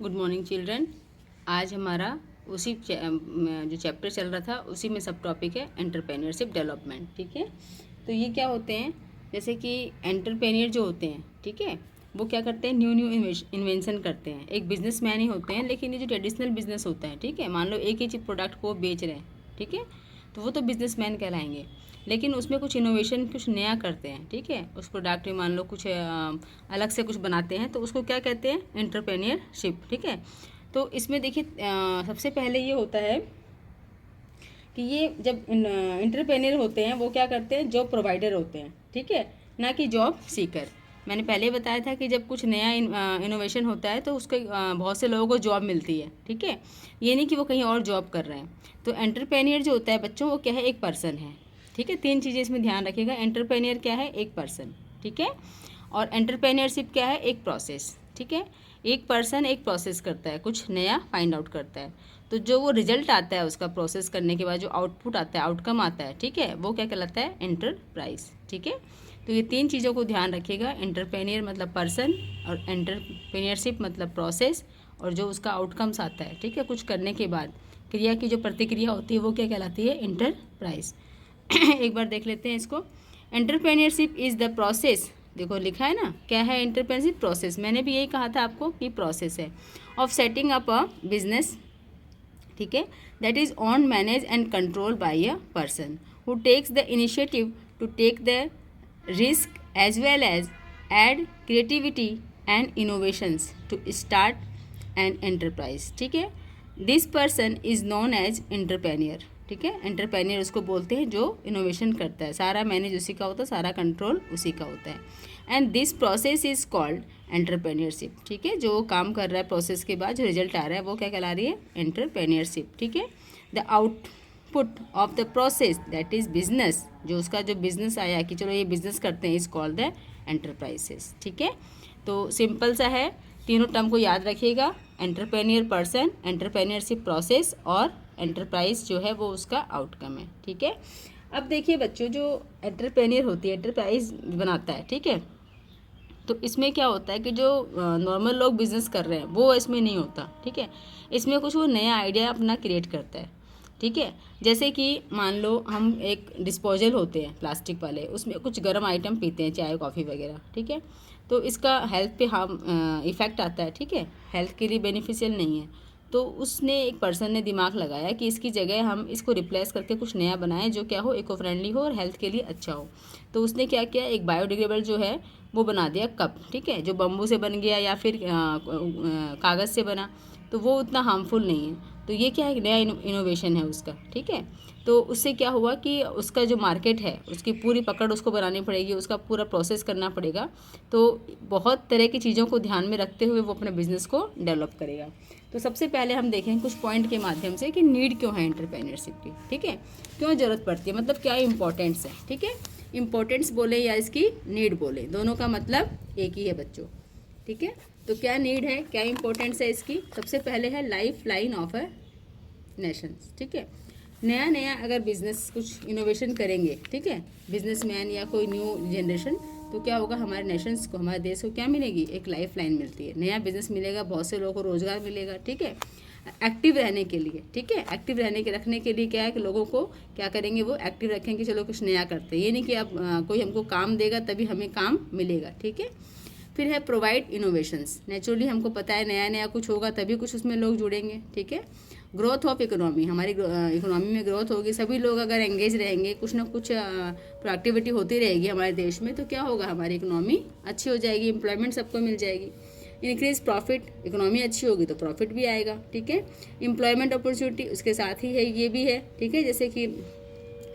Good morning children. आज हमारा उसी जो चैप्टर चल रहा था उसी में सब टॉपिक है एंटरप्रेन्योरशिप डेवलपमेंट। ठीक है, तो ये क्या होते हैं, जैसे कि एंटरप्रेन्योर जो होते हैं, ठीक है, वो क्या करते हैं, न्यू न्यू इन्वेंशन करते हैं। एक बिजनेसमैन ही होते हैं, लेकिन ये जो ट्रेडिशनल बिजनेस होता है, ठीक है, मान लो एक ही चीज प्रोडक्ट को बेच रहे हैं, ठीक है, तो वो तो बिजनेसमैन कहलाएंगे। लेकिन उसमें कुछ इनोवेशन, कुछ नया करते हैं, ठीक है, उस प्रोडक्ट में मान लो कुछ अलग से कुछ बनाते हैं, तो उसको क्या कहते हैं, एंटरप्रेन्योरशिप। ठीक है, तो इसमें देखिए सबसे पहले ये होता है कि ये जब एंटरप्रेन्योर होते हैं वो क्या करते हैं, जॉब प्रोवाइडर होते हैं, ठीक है, ना कि जॉब सीकर। मैंने पहले बताया था कि जब कुछ नया इनोवेशन होता है तो उसके बहुत से लोगों को जॉब मिलती है, ठीक है, ये नहीं कि वो कहीं और जॉब कर रहे हैं। तो एंटरप्रेन्योर जो होता है बच्चों, वो क्या है, एक पर्सन है, ठीक है। तीन चीज़ें इसमें ध्यान रखिएगा, एंटरप्रेन्योर क्या है, एक पर्सन, ठीक है, और एंटरप्रेन्योरशिप क्या है, एक प्रोसेस, ठीक है। एक पर्सन एक प्रोसेस करता है, कुछ नया फाइंड आउट करता है, तो जो वो रिजल्ट आता है उसका प्रोसेस करने के बाद जो आउटपुट आता है, आउटकम आता है, ठीक है, वो क्या कहलाता है, एंटरप्राइज। ठीक है, तो ये तीन चीज़ों को ध्यान रखिएगा, एंटरप्रेन्योर मतलब पर्सन, और एंटरप्रेन्योरशिप मतलब प्रोसेस, और जो उसका आउटकम्स आता है, ठीक है, कुछ करने के बाद क्रिया की जो प्रतिक्रिया होती है वो क्या कहलाती है, एंटरप्राइज। एक बार देख लेते हैं इसको। एंटरप्रेन्योरशिप इज़ द प्रोसेस, देखो लिखा है ना, क्या है एंटरप्रेन्योरशिप, प्रोसेस। मैंने भी यही कहा था आपको कि प्रोसेस है of setting up a business, ठीक है, that is on manage and control by a person who takes the initiative to take the risk as well as add creativity and innovations to start an enterprise. ठीक है, this person is known as entrepreneur. ठीक है, entrepreneur उसको बोलते हैं जो innovation करता है, सारा मैनेज उसी का होता है, सारा कंट्रोल उसी का होता है। And this process is called entrepreneurship. ठीक है, जो काम कर रहा है प्रोसेस के बाद जो रिजल्ट आ रहा है वो क्या कहला रही है, एंटरप्रेन्योरशिप। ठीक है, the output of the process that is business, जो उसका जो बिजनेस आया कि चलो ये बिजनेस करते हैं, इज कॉल्ड द एंटरप्राइजेस। ठीक है, तो सिंपल सा है, तीनों टर्म को याद रखिएगा, एंटरप्रेन्योर पर्सन, एंटरप्रेन्योरशिप प्रोसेस, और एंटरप्राइज जो है वो उसका आउटकम है। ठीक है, अब देखिए बच्चों, जो एंटरप्रेन्योर होती है, एंटरप्राइज बनाता है, ठीक है, तो इसमें क्या होता है कि जो नॉर्मल लोग बिजनेस कर रहे हैं वो इसमें नहीं होता। ठीक है, इसमें कुछ वो नया आइडिया अपना क्रिएट करता है। ठीक है, जैसे कि मान लो हम एक डिस्पोजल होते हैं प्लास्टिक वाले, उसमें कुछ गर्म आइटम पीते हैं, चाय कॉफ़ी वगैरह, ठीक है, तो इसका हेल्थ पे हार्म इफ़ेक्ट आता है, ठीक है, हेल्थ के लिए बेनिफिशियल नहीं है। तो उसने, एक पर्सन ने दिमाग लगाया कि इसकी जगह हम इसको रिप्लेस करके कुछ नया बनाएं जो क्या हो, इको फ्रेंडली हो और हेल्थ के लिए अच्छा हो। तो उसने क्या किया, एक बायोडिग्रेडेबल जो है वो बना दिया कप, ठीक है, जो बम्बू से बन गया या फिर कागज़ से बना, तो वो उतना हार्मफुल नहीं है। तो ये क्या है, नया इनोवेशन है उसका। ठीक है, तो उससे क्या हुआ कि उसका जो मार्केट है उसकी पूरी पकड़ उसको बनानी पड़ेगी, उसका पूरा प्रोसेस करना पड़ेगा। तो बहुत तरह की चीज़ों को ध्यान में रखते हुए वो अपने बिजनेस को डेवलप करेगा। तो सबसे पहले हम देखें कुछ पॉइंट के माध्यम से कि नीड क्यों है एंटरप्रेन्योरशिप की, ठीक है, क्यों ज़रूरत पड़ती है, मतलब क्या इम्पोर्टेंस है। ठीक है, इम्पोर्टेंस बोले या इसकी नीड बोले, दोनों का मतलब एक ही है बच्चों। ठीक है, तो क्या नीड है, क्या इम्पोर्टेंस है इसकी, सबसे पहले है life line of a Nations. ठीक है, नया नया अगर बिजनेस कुछ इनोवेशन करेंगे, ठीक है, बिजनेसमैन या कोई न्यू जनरेशन, तो क्या होगा, हमारे नेशंस को, हमारे देश को क्या मिलेगी, एक लाइफ लाइन मिलती है, नया बिजनेस मिलेगा, बहुत से लोगों को रोजगार मिलेगा। ठीक है, एक्टिव रहने के लिए, ठीक है, एक्टिव रहने के रखने के लिए क्या है कि लोगों को क्या करेंगे, वो एक्टिव रखेंगे, चलो कुछ नया करते हैं, ये नहीं कि अब कोई हमको काम देगा तभी हमें काम मिलेगा। ठीक है, फिर है प्रोवाइड इनोवेशंस, नेचुरली हमको पता है नया नया कुछ होगा तभी कुछ उसमें लोग जुड़ेंगे। ठीक है, ग्रोथ ऑफ इकोनॉमी, हमारी इकोनॉमी में ग्रोथ होगी, सभी लोग अगर एंगेज रहेंगे, कुछ ना कुछ प्रोएक्टिविटी होती रहेगी हमारे देश में, तो क्या होगा, हमारी इकोनॉमी अच्छी हो जाएगी, एम्प्लॉयमेंट सबको मिल जाएगी। इंक्रीज प्रॉफिट, इकोनॉमी अच्छी होगी तो प्रॉफिट भी आएगा। ठीक है, एम्प्लॉयमेंट अपॉर्चुनिटी उसके साथ ही है, ये भी है। ठीक है, जैसे कि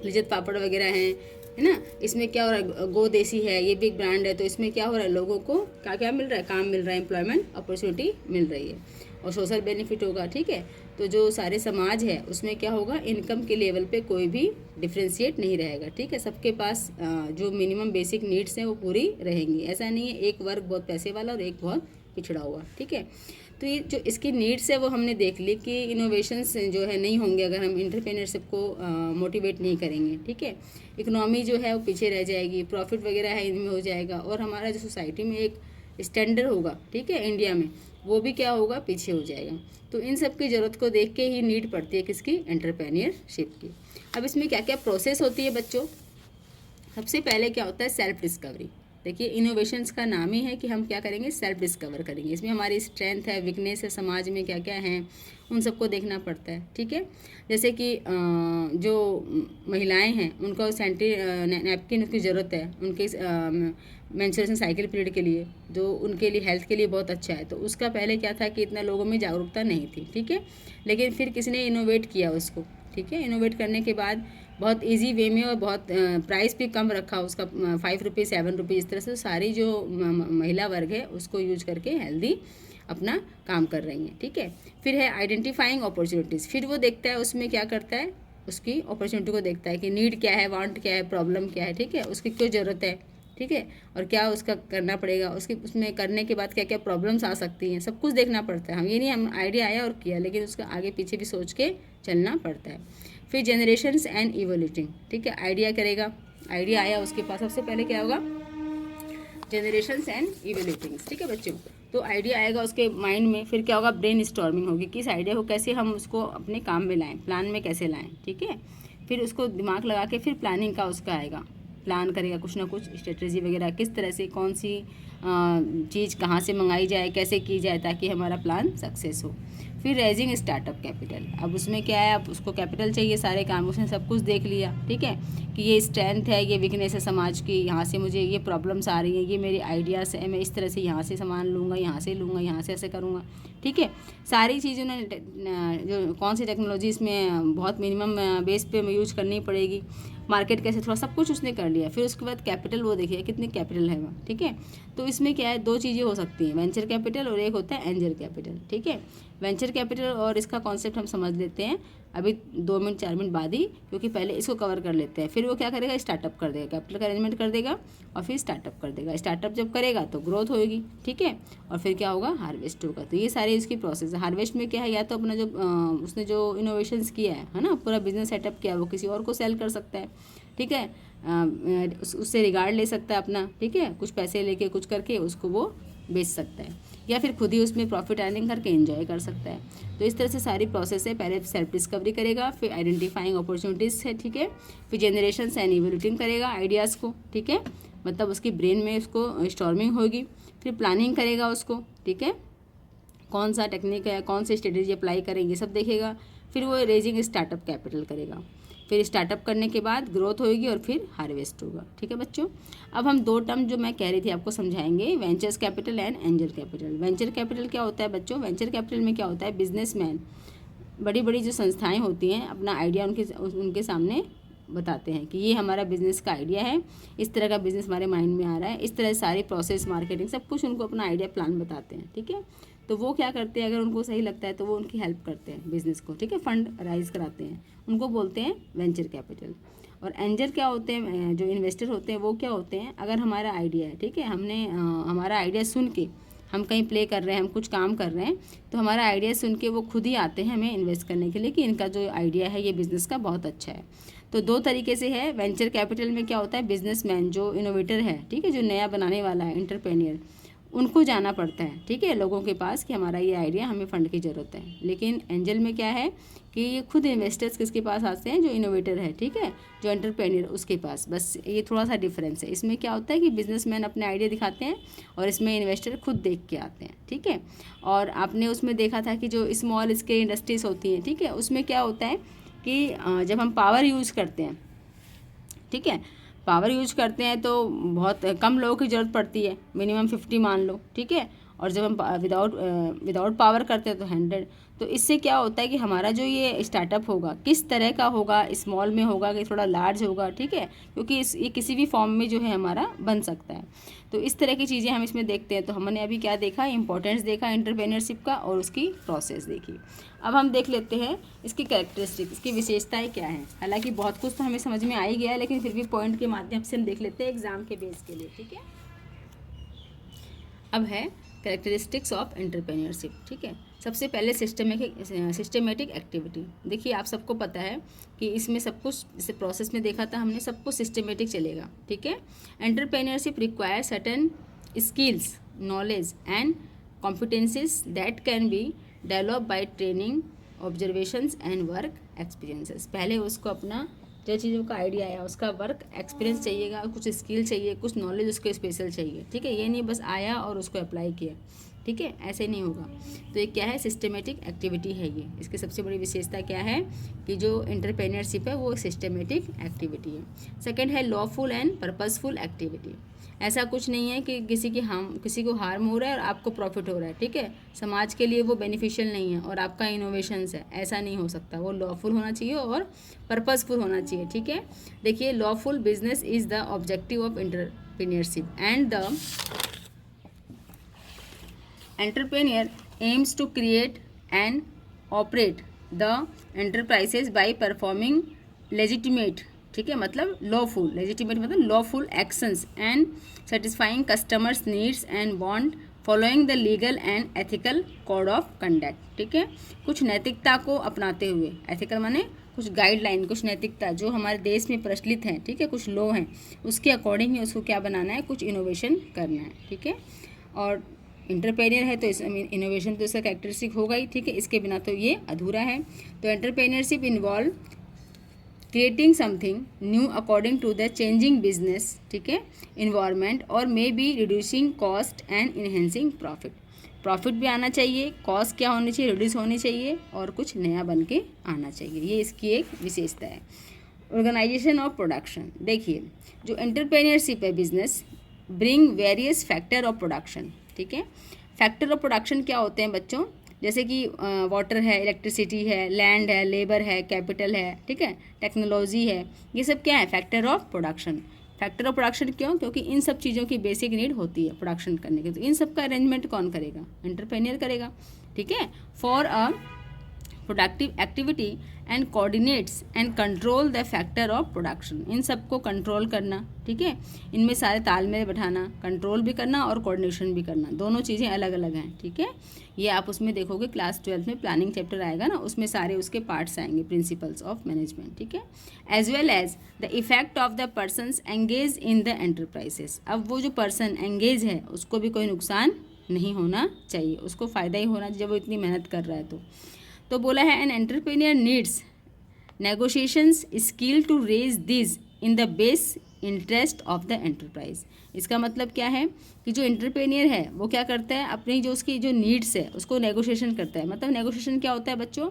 लिज्जत पापड़ वगैरह हैं, है ना, इसमें क्या हो रहा है, गो देसी है, ये भी एक ब्रांड है, तो इसमें क्या हो रहा है, लोगों को क्या क्या मिल रहा है, काम मिल रहा है, एम्प्लॉयमेंट अपॉर्चुनिटी मिल रही है, और सोशल बेनिफिट होगा। ठीक है, तो जो सारे समाज है उसमें क्या होगा, इनकम के लेवल पे कोई भी डिफ्रेंशिएट नहीं रहेगा। ठीक है, सबके पास जो मिनिमम बेसिक नीड्स हैं वो पूरी रहेंगी, ऐसा नहीं है एक वर्ग बहुत पैसे वाला और एक बहुत पिछड़ा हुआ। ठीक है, तो ये जो इसकी नीड्स है वो हमने देख ली कि इनोवेशंस जो है नहीं होंगे अगर हम एंटरप्रेन्योरशिप को मोटिवेट नहीं करेंगे। ठीक है, इकोनॉमी जो है वो पीछे रह जाएगी, प्रॉफिट वगैरह है इनमें हो जाएगा, और हमारा जो सोसाइटी में एक स्टैंडर्ड होगा, ठीक है, इंडिया में वो भी क्या होगा, पीछे हो जाएगा। तो इन सब की ज़रूरत को देख के ही नीड पड़ती है किसकी, एंटरप्रेन्योरशिप की। अब इसमें क्या क्या प्रोसेस होती है बच्चों। सबसे पहले क्या होता है, सेल्फ डिस्कवरी। देखिए इनोवेशंस का नाम ही है कि हम क्या करेंगे, सेल्फ डिस्कवर करेंगे। इसमें हमारी स्ट्रेंथ है, वीकनेस है, समाज में क्या क्या है, उन सबको देखना पड़ता है। ठीक है, जैसे कि जो महिलाएं हैं उनको नैपकिन की ज़रूरत है उनके मेंस्ट्रुएशन साइकिल पीरियड के लिए, जो उनके लिए हेल्थ के लिए बहुत अच्छा है। तो उसका पहले क्या था कि इतना लोगों में जागरूकता नहीं थी। ठीक है, लेकिन फिर किसी ने इनोवेट किया उसको। ठीक है, इनोवेट करने के बाद बहुत इजी वे में और बहुत प्राइस भी कम रखा उसका, 5 रुपीज़ 7 रुपीज़, इस तरह से सारी जो महिला वर्ग है उसको यूज करके हेल्दी अपना काम कर रही हैं। ठीक है, फिर है आइडेंटिफाइंग अपॉर्चुनिटीज़। फिर वो देखता है उसमें क्या करता है, उसकी अपॉर्चुनिटी को देखता है कि नीड क्या है, वांट क्या है, प्रॉब्लम क्या है। ठीक है, उसकी क्यों ज़रूरत है। ठीक है, और क्या उसका करना पड़ेगा, उसके उसमें करने के बाद क्या क्या प्रॉब्लम्स आ सकती हैं, सब कुछ देखना पड़ता है। हम ये नहीं हम आइडिया आया और किया, लेकिन उसका आगे पीछे भी सोच के चलना पड़ता है। फिर जनरेशन्स एंड इवोल्यूटिंग। ठीक है, आइडिया करेगा, आइडिया आया उसके पास, सबसे पहले क्या होगा, जनरेशन्स एंड इवोल्यूटिंग्स। ठीक है बच्चों, तो आइडिया आएगा उसके माइंड में, फिर क्या होगा, ब्रेन स्टॉर्मिंग होगी, किस आइडिया को कैसे हम उसको अपने काम में लाएं, प्लान में कैसे लाएं। ठीक है, फिर उसको दिमाग लगा के फिर प्लानिंग का उसका आएगा, प्लान करेगा कुछ ना कुछ स्ट्रेटजी वगैरह, किस तरह से कौन सी चीज़ कहाँ से मंगाई जाए, कैसे की जाए ताकि हमारा प्लान सक्सेस हो। फिर रेजिंग स्टार्टअप कैपिटल। अब उसमें क्या है, अब उसको कैपिटल चाहिए, सारे काम उसने सब कुछ देख लिया। ठीक है, कि ये स्ट्रेंथ है, ये वीकनेस है समाज की, यहाँ से मुझे ये प्रॉब्लम्स आ रही हैं, ये मेरी आइडियाज़ है, मैं इस तरह से यहाँ से सामान लूँगा, यहाँ से लूँगा, यहाँ से ऐसे करूँगा। ठीक है, सारी चीज़ें ने जो कौन सी टेक्नोलॉजी इसमें बहुत मिनिमम बेस पे यूज करनी पड़ेगी, मार्केट कैसे, थोड़ा सब कुछ उसने कर लिया। फिर उसके बाद कैपिटल वो देखिए कितनी कैपिटल है वहाँ। ठीक है, तो इसमें क्या है, दो चीज़ें हो सकती हैं, वेंचर कैपिटल और एक होता है एंजल कैपिटल। ठीक है, वेंचर कैपिटल और इसका कॉन्सेप्ट हम समझ लेते हैं अभी 2 मिनट 4 मिनट बाद ही, क्योंकि पहले इसको कवर कर लेते हैं। फिर वो क्या करेगा, स्टार्टअप कर देगा, कैपिटल का अरेंजमेंट कर देगा और फिर स्टार्टअप कर देगा। स्टार्टअप जब करेगा तो ग्रोथ होगी। ठीक है, और फिर क्या होगा, हार्वेस्ट होगा। तो ये सारी इसकी प्रोसेस है। हार्वेस्ट में क्या है, या तो अपना जो उसने जो इनोवेशंस किया है ना, पूरा बिजनेस सेटअप किया, वो किसी और को सेल कर सकता है। ठीक है, उससे रिगार्ड ले सकता है अपना। ठीक है, कुछ पैसे लेके कुछ करके उसको वो बेच सकता है, या फिर खुद ही उसमें प्रॉफिट अर्निंग करके एंजॉय कर सकता है। तो इस तरह से सारी प्रोसेस है, पहले सेल्फ डिस्कवरी करेगा, फिर आइडेंटिफाइंग अपॉर्चुनिटीज़ है। ठीक है, फिर जनरेशन्स एंड इवोल्यूटिंग करेगा आइडियाज़ को। ठीक है, मतलब उसकी ब्रेन में उसको स्टॉर्मिंग होगी, फिर प्लानिंग करेगा उसको। ठीक है, कौन सा टेक्निक है, कौन सी स्ट्रेटेजी अप्लाई करेंगे, सब देखेगा। फिर वो रेजिंग स्टार्टअप कैपिटल करेगा, फिर स्टार्टअप करने के बाद ग्रोथ होगी और फिर हार्वेस्ट होगा। ठीक है बच्चों, अब हम दो टर्म जो मैं कह रही थी आपको समझाएंगे, ventures capital and angel capital. Venture capital क्या होता है बच्चों, वेंचर कैपिटल में क्या होता है, बिजनेसमैन, बड़ी बड़ी जो संस्थाएं होती हैं अपना आइडिया उनके सामने बताते हैं कि ये हमारा बिज़नेस का आइडिया है, इस तरह का बिज़नेस हमारे माइंड में आ रहा है, इस तरह सारी प्रोसेस, मार्केटिंग, सब कुछ उनको अपना आइडिया प्लान बताते हैं। ठीक है, तो वो क्या करते हैं, अगर उनको सही लगता है तो वो उनकी हेल्प करते हैं बिज़नेस को। ठीक है, फंड राइज कराते हैं, उनको बोलते हैं वेंचर कैपिटल। और एंजल क्या होते हैं, जो इन्वेस्टर होते हैं वो क्या होते हैं, अगर हमारा आइडिया है, ठीक है, हमने हमारा आइडिया सुन के हम कहीं प्ले कर रहे हैं, हम कुछ काम कर रहे हैं, तो हमारा आइडिया सुन के वो खुद ही आते हैं हमें इन्वेस्ट करने के लिए कि इनका जो आइडिया है ये बिज़नेस का बहुत अच्छा है। तो दो तरीके से है, वेंचर कैपिटल में क्या होता है, बिजनेसमैन जो इनोवेटर है, ठीक है, जो नया बनाने वाला है, एंटरप्रेन्योर, उनको जाना पड़ता है, ठीक है, लोगों के पास कि हमारा ये आइडिया, हमें फ़ंड की ज़रूरत है। लेकिन एंजल में क्या है कि ये खुद इन्वेस्टर्स किसके पास आते हैं, जो इनोवेटर है, ठीक है, जो एंटरप्रेन्योर, उसके पास। बस ये थोड़ा सा डिफरेंस है। इसमें क्या होता है कि बिजनेसमैन अपने आइडिया दिखाते हैं और इसमें इन्वेस्टर खुद देख के आते हैं। ठीक है, और आपने उसमें देखा था कि जो स्मॉल स्केल इंडस्ट्रीज होती हैं, ठीक है, उसमें क्या होता है कि जब हम पावर यूज़ करते हैं, ठीक है, पावर यूज करते हैं तो बहुत कम लोगों की ज़रूरत पड़ती है, मिनिमम 50 मान लो, ठीक है, और जब हम विदाउट पावर करते हैं तो 100। तो इससे क्या होता है कि हमारा जो ये स्टार्टअप होगा किस तरह का होगा, स्मॉल में होगा कि थोड़ा लार्ज होगा, ठीक है, क्योंकि ये किसी भी फॉर्म में जो है हमारा बन सकता है। तो इस तरह की चीज़ें हम इसमें देखते हैं। तो हमने अभी क्या देखा, इंपॉर्टेंस देखा एंटरप्रेन्योरशिप का और उसकी प्रोसेस देखी। अब हम देख लेते हैं इसकी कैरेक्टरिस्टिक, इसकी विशेषताएं क्या हैं। हालांकि बहुत कुछ तो हमें समझ में आ ही गया है, लेकिन फिर भी पॉइंट के माध्यम से हम देख लेते हैं एग्जाम के बेस के लिए। ठीक है, अब है कैरेक्टरिस्टिक्स ऑफ एंटरप्रेन्योरशिप। ठीक है, सबसे पहले सिस्टमेटिक एक्टिविटी। देखिए आप सबको पता है कि इसमें सब कुछ, जैसे प्रोसेस में देखा था हमने, सब कुछ सिस्टमेटिक चलेगा। ठीक है, entrepreneurship require certain skills, knowledge and competencies that can be developed by training, observations and work experiences। पहले उसको अपना जो चीज़ों का आइडिया आया उसका वर्क एक्सपीरियंस चाहिएगा, कुछ स्किल चाहिए, कुछ नॉलेज उसको स्पेशल चाहिए, ठीक है। ये नहीं बस आया और उसको अप्लाई किया, ठीक है, ऐसे नहीं होगा। तो ये क्या है, सिस्टमेटिक एक्टिविटी है ये। इसकी सबसे बड़ी विशेषता क्या है कि जो एंटरप्रेन्योरशिप है वो सिस्टमेटिक एक्टिविटी है। सेकंड है लॉफुल एंड पर्पसफुल एक्टिविटी। ऐसा कुछ नहीं है कि किसी को हार्म हो रहा है और आपको प्रॉफिट हो रहा है, ठीक है, समाज के लिए वो बेनिफिशियल नहीं है और आपका इनोवेशंस है, ऐसा नहीं हो सकता। वो लॉफुल होना चाहिए और पर्पसफुल होना चाहिए, ठीक है। देखिए, lawful business is the objective of entrepreneurship and the entrepreneur aims to create and operate the enterprises by performing legitimate, ठीक है, मतलब lawful, legitimate मतलब lawful actions and satisfying customers needs and want following the legal and ethical code of conduct, ठीक है। कुछ नैतिकता को अपनाते हुए, ethical माने कुछ गाइडलाइन, कुछ नैतिकता जो हमारे देश में प्रचलित हैं, ठीक है, कुछ लॉ हैं, उसके अकॉर्डिंग ही उसको क्या बनाना है, कुछ इनोवेशन करना है, ठीक है। और एंटरप्रेन्योर है तो इनोवेशन तो इसका कैरेक्टरिस्टिक होगा ही, ठीक है, इसके बिना तो ये अधूरा है। तो entrepreneurship involve creating something new according to the changing business, ठीक है, इन्वायरमेंट और may be reducing cost and enhancing profit. Profit भी आना चाहिए, कॉस्ट क्या होनी चाहिए, रिड्यूस होनी चाहिए और कुछ नया बन के आना चाहिए, ये इसकी एक विशेषता है। Organisation of production. देखिए, जो एंटरप्रेन्योरशिप है business bring various factor of production, ठीक है। फैक्टर ऑफ प्रोडक्शन क्या होते हैं बच्चों, जैसे कि वाटर है, इलेक्ट्रिसिटी है, लैंड है, लेबर है, कैपिटल है, ठीक है, टेक्नोलॉजी है, ये सब क्या है, factor of production. Factor of production क्यों, क्योंकि इन सब चीज़ों की बेसिक नीड होती है प्रोडक्शन करने की, तो इन सब का अरेंजमेंट कौन करेगा, एंटरप्रेन्योर करेगा, ठीक है। For a productive activity and coordinates and control the factor of production, इन सबको कंट्रोल करना, ठीक है, इनमें सारे तालमेल बैठाना, कंट्रोल भी करना और कोऑर्डिनेशन भी करना, दोनों चीज़ें अलग अलग हैं, ठीक है। ये आप उसमें देखोगे क्लास 12 में प्लानिंग चैप्टर आएगा ना, उसमें सारे उसके पार्ट्स आएंगे, प्रिंसिपल्स ऑफ मैनेजमेंट, ठीक है। As well as the effect of the persons engage in the enterprises. अब वो जो पर्सन एंगेज है उसको भी कोई नुकसान नहीं होना चाहिए, उसको फ़ायदा ही होना जब वो इतनी मेहनत कर रहा है तो बोला है an entrepreneur needs negotiations skill to raise this in the best interest of the enterprise. इसका मतलब क्या है कि जो एंटरप्रेन्योर है वो क्या करता है, अपनी जो उसकी जो नीड्स है उसको नेगोशिएशन करता है। मतलब नेगोशिएशन क्या होता है बच्चों,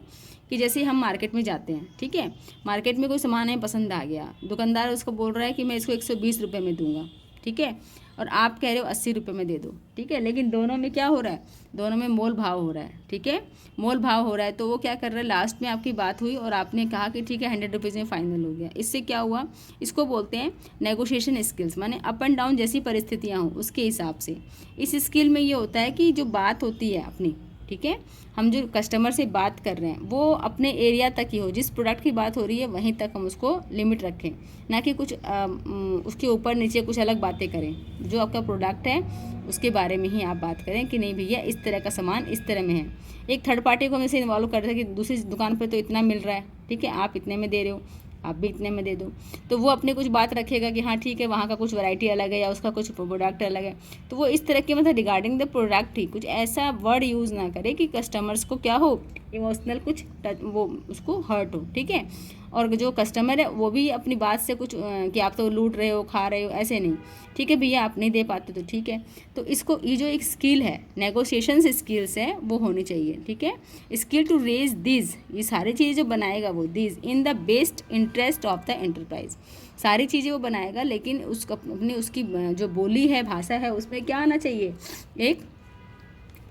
कि जैसे हम मार्केट में जाते हैं, ठीक है, मार्केट में कोई सामान है पसंद आ गया, दुकानदार उसको बोल रहा है कि मैं इसको 120 रुपये में दूंगा, ठीक है, और आप कह रहे हो 80 रुपये में दे दो, ठीक है, लेकिन दोनों में क्या हो रहा है, दोनों में मोल भाव हो रहा है, ठीक है, मोल भाव हो रहा है। तो वो क्या कर रहा है, लास्ट में आपकी बात हुई और आपने कहा कि ठीक है 100 रुपीज़ में फाइनल हो गया। इससे क्या हुआ, इसको बोलते हैं नेगोशिएशन स्किल्स, माने अप एंड डाउन जैसी परिस्थितियाँ हों उसके हिसाब से। इस स्किल में ये होता है कि जो बात होती है अपनी, ठीक है, हम जो कस्टमर से बात कर रहे हैं वो अपने एरिया तक ही हो, जिस प्रोडक्ट की बात हो रही है वहीं तक हम उसको लिमिट रखें, ना कि कुछ उसके ऊपर नीचे कुछ अलग बातें करें। जो आपका प्रोडक्ट है उसके बारे में ही आप बात करें कि नहीं भैया इस तरह का सामान इस तरह में है। एक थर्ड पार्टी को हम इसे इन्वॉल्व कर रहे हैं कि दूसरी दुकान पर तो इतना मिल रहा है, ठीक है, आप इतने में दे रहे हो, आप भी इतने में दे दो, तो वो अपने कुछ बात रखेगा कि हाँ ठीक है वहाँ का कुछ वैरायटी अलग है या उसका कुछ प्रोडक्ट अलग है। तो वो इस तरह के मतलब रिगार्डिंग द प्रोडक्ट ही कुछ ऐसा वर्ड यूज़ ना करे कि कस्टमर्स को क्या हो, इमोशनल कुछ वो उसको हर्ट हो, ठीक है। और जो कस्टमर है वो भी अपनी बात से कुछ कि आप तो लूट रहे हो, खा रहे हो, ऐसे नहीं, ठीक है भैया आप नहीं दे पाते तो ठीक है। तो इसको ये जो एक स्किल है, नेगोशिएशन स्किल्स है, वो होनी चाहिए, ठीक है। स्किल टू रेज दिस, ये सारी चीज़ें जो बनाएगा वो this in the best interest of the enterprise, सारी चीज़ें वो बनाएगा, लेकिन उसका अपनी उसकी जो बोली है, भाषा है, उसमें क्या आना चाहिए, एक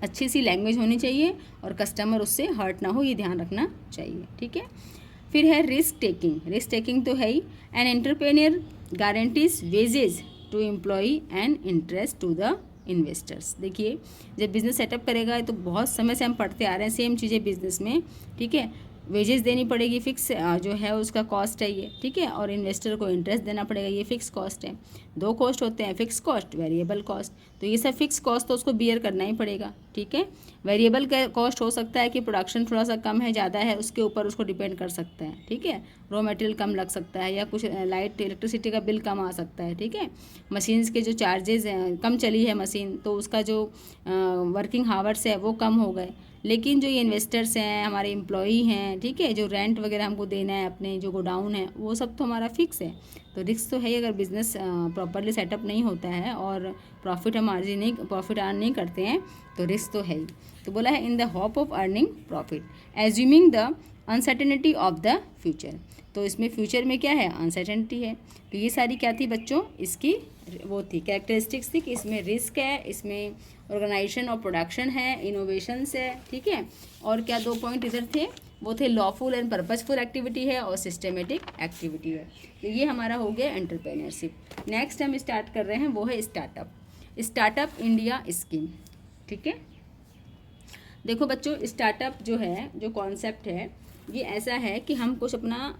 अच्छी सी लैंग्वेज होनी चाहिए और कस्टमर उससे हर्ट ना हो, ये ध्यान रखना चाहिए, ठीक है। फिर है रिस्क टेकिंग। रिस्क टेकिंग तो है ही। An entrepreneur guarantees wages to employee and interest to the investors. देखिए जब बिज़नेस सेटअप करेगा तो बहुत समय से हम पढ़ते आ रहे हैं सेम चीज़ें बिजनेस में, ठीक है, वेजेस देनी पड़ेगी, फिक्स जो है उसका कॉस्ट है ये, ठीक है, और इन्वेस्टर को इंटरेस्ट देना पड़ेगा, ये फिक्स कॉस्ट है। दो कॉस्ट होते हैं, फिक्स कॉस्ट, वेरिएबल कॉस्ट। तो ये सब फिक्स कॉस्ट तो उसको बियर करना ही पड़ेगा, ठीक है। वेरिएबल कॉस्ट हो सकता है कि प्रोडक्शन थोड़ा सा कम है, ज़्यादा है, उसके ऊपर उसको डिपेंड कर सकता है, ठीक है। रॉ मटेरियल कम लग सकता है, या कुछ लाइट इलेक्ट्रिसिटी का बिल कम आ सकता है, ठीक है। मशीन्स के जो चार्जेस हैं, कम चली है मशीन तो उसका जो वर्किंग हावर्स है वो कम हो गए। लेकिन जो ये इन्वेस्टर्स हैं, हमारे एम्प्लॉई हैं, ठीक है, जो रेंट वगैरह हमको देना है, अपने जो गोडाउन है, वो सब तो हमारा फिक्स है। तो रिस्क तो है ही, अगर बिजनेस प्रॉपरली सेटअप नहीं होता है और प्रॉफिट अर्न नहीं करते हैं तो रिस्क तो है ही। तो बोला है in the hope of earning profit assuming the uncertainty of the future. तो इसमें फ्यूचर में क्या है, अनसर्टेनिटी है। तो ये सारी क्या थी बच्चों, इसकी वो थी कैरेक्टरिस्टिक्स थी कि इसमें रिस्क है, इसमें ऑर्गेनाइजेशन और प्रोडक्शन है, इनोवेशंस है, ठीक है। और क्या दो पॉइंट इधर थे, वो थे लॉफुल एंड पर्पसफुल एक्टिविटी है और सिस्टमेटिक एक्टिविटी है। तो ये हमारा हो गया एंटरप्रेन्योरशिप। नेक्स्ट हम स्टार्ट कर रहे हैं वो है स्टार्टअप इंडिया स्कीम, ठीक है। देखो बच्चों, स्टार्टअप जो है, जो कॉन्सेप्ट है, ये ऐसा है कि हम कुछ अपना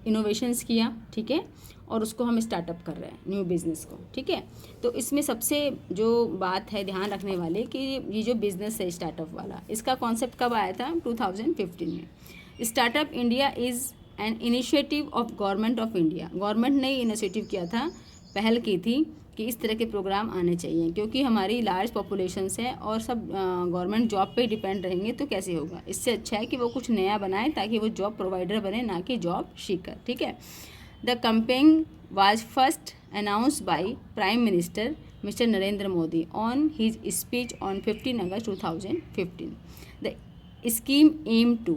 इनोवेशंस किया, ठीक है, और उसको हम स्टार्टअप कर रहे हैं, न्यू बिज़नेस को, ठीक है। तो इसमें सबसे जो बात है ध्यान रखने वाले कि ये जो बिज़नेस है स्टार्टअप वाला, इसका कॉन्सेप्ट कब आया था, 2015 में। Startup India is an initiative of government of India. Government ने इनिशिएटिव किया था, पहल की थी कि इस तरह के प्रोग्राम आने चाहिए, क्योंकि हमारी लार्ज पॉपुलेशंस है और सब गवर्नमेंट जॉब पे डिपेंड रहेंगे तो कैसे होगा। इससे अच्छा है कि वो कुछ नया बनाए ताकि वो जॉब प्रोवाइडर बने, ना कि जॉब सीकर, ठीक है। The campaign was first announced by prime minister mister Narendra Modi on his speech on 15 August 2015। The scheme aim to,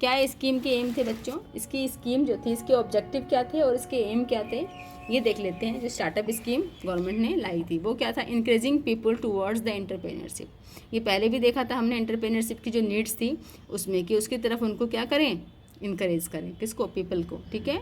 क्या स्कीम के एम थे बच्चों, इसकी स्कीम जो थी, इसके ऑब्जेक्टिव क्या थे और इसके एम क्या थे, ये देख लेते हैं। जो स्टार्टअप स्कीम गवर्नमेंट ने लाई थी वो क्या था, increasing people towards the entrepreneurship. ये पहले भी देखा था हमने, एंटरप्रेन्योरशिप की जो नीड्स थी उसमें कि उसकी तरफ उनको क्या करें, इनकरेज करें, किसको, पीपल को, ठीक है।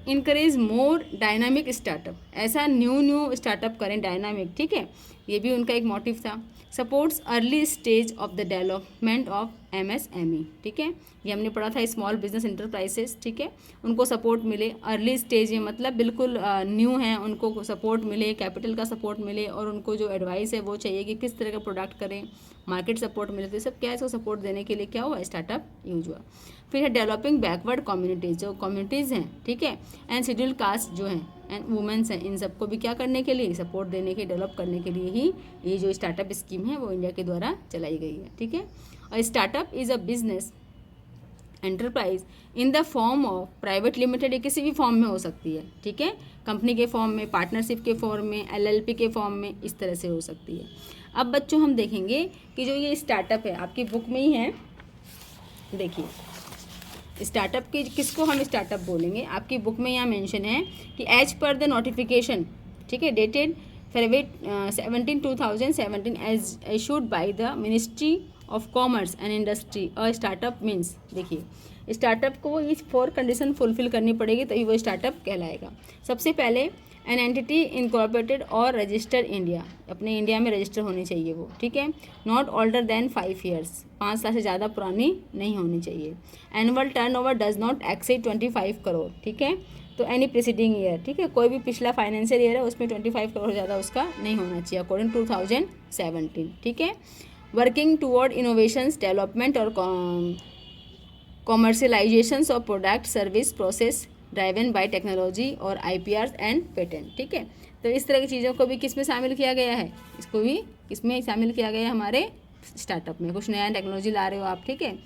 इनकरेज मोर डायनामिक स्टार्टअप, ऐसा न्यू स्टार्टअप करें डायनामिक, ठीक है, ये भी उनका एक मोटिव था। Supports early stage of the development of MSME, ठीक है, ये हमने पढ़ा था, स्मॉल बिजनेस इंटरप्राइजेस, ठीक है, उनको सपोर्ट मिले अर्ली स्टेज में, मतलब बिल्कुल न्यू हैं, उनको सपोर्ट मिले, कैपिटल का सपोर्ट मिले, और उनको जो एडवाइस है वो चाहिए कि किस तरह का प्रोडक्ट करें, मार्केट सपोर्ट मिले। तो ये सब क्या है, इसको सपोर्ट देने के लिए क्या हुआ, स्टार्टअप यूज हुआ। फिर है डेवलपिंग बैकवर्ड कम्युनिटीज़, जो कम्युनिटीज़ हैं, ठीक है, एंड शेड्यूल कास्ट जो हैं एंड वुमेंस हैं, इन सबको भी क्या करने के लिए, सपोर्ट देने के, डेवलप करने के लिए ही ये जो स्टार्टअप स्कीम है वो इंडिया के द्वारा चलाई गई है, ठीक है। और startup is a business enterprise in the form of private limited, ये किसी भी फॉर्म में हो सकती है, ठीक है, कंपनी के फॉर्म में, पार्टनरशिप के फॉर्म में, LLP के फॉर्म में, इस तरह से हो सकती है। अब बच्चों हम देखेंगे कि जो ये स्टार्टअप है, आपकी बुक में ही है, देखिए स्टार्टअप की किसको हम स्टार्टअप बोलेंगे, आपकी बुक में यहाँ मेंशन है कि एज पर द नोटिफिकेशन, ठीक है, dated February 17, 2017 as issued by the ministry of commerce and industry, a startup means, देखिए स्टार्टअप को ये 4 कंडीशन फुलफिल करनी पड़ेगी तभी वो स्टार्टअप कहलाएगा। सबसे पहले एन एंटिटी इनकॉर्पोरेटेड और रजिस्टर्ड इंडिया, अपने इंडिया में रजिस्टर होनी चाहिए वो, ठीक है। नॉट ओल्डर देन 5 years, 5 साल से ज़्यादा पुरानी नहीं होनी चाहिए। Annual turnover does not exceed 25 crore, ठीक है। तो एनी प्रीसीडिंग ईयर, ठीक है, कोई भी पिछला फाइनेंशियल ईयर है उसमें 25 करोड़ ज़्यादा उसका नहीं होना चाहिए अकॉर्डिंग 2017, ठीक है। वर्किंग टूवर्ड इनोवेशंस डेवलपमेंट और commercialisations of product service process driven by technology और IPRs एंड पेटेंट, ठीक है। तो इस तरह की चीज़ों को भी किस में शामिल किया गया है, इसको भी किसमें शामिल किया गया है, हमारे स्टार्टअप में। कुछ नया टेक्नोलॉजी ला रहे हो आप, ठीक है,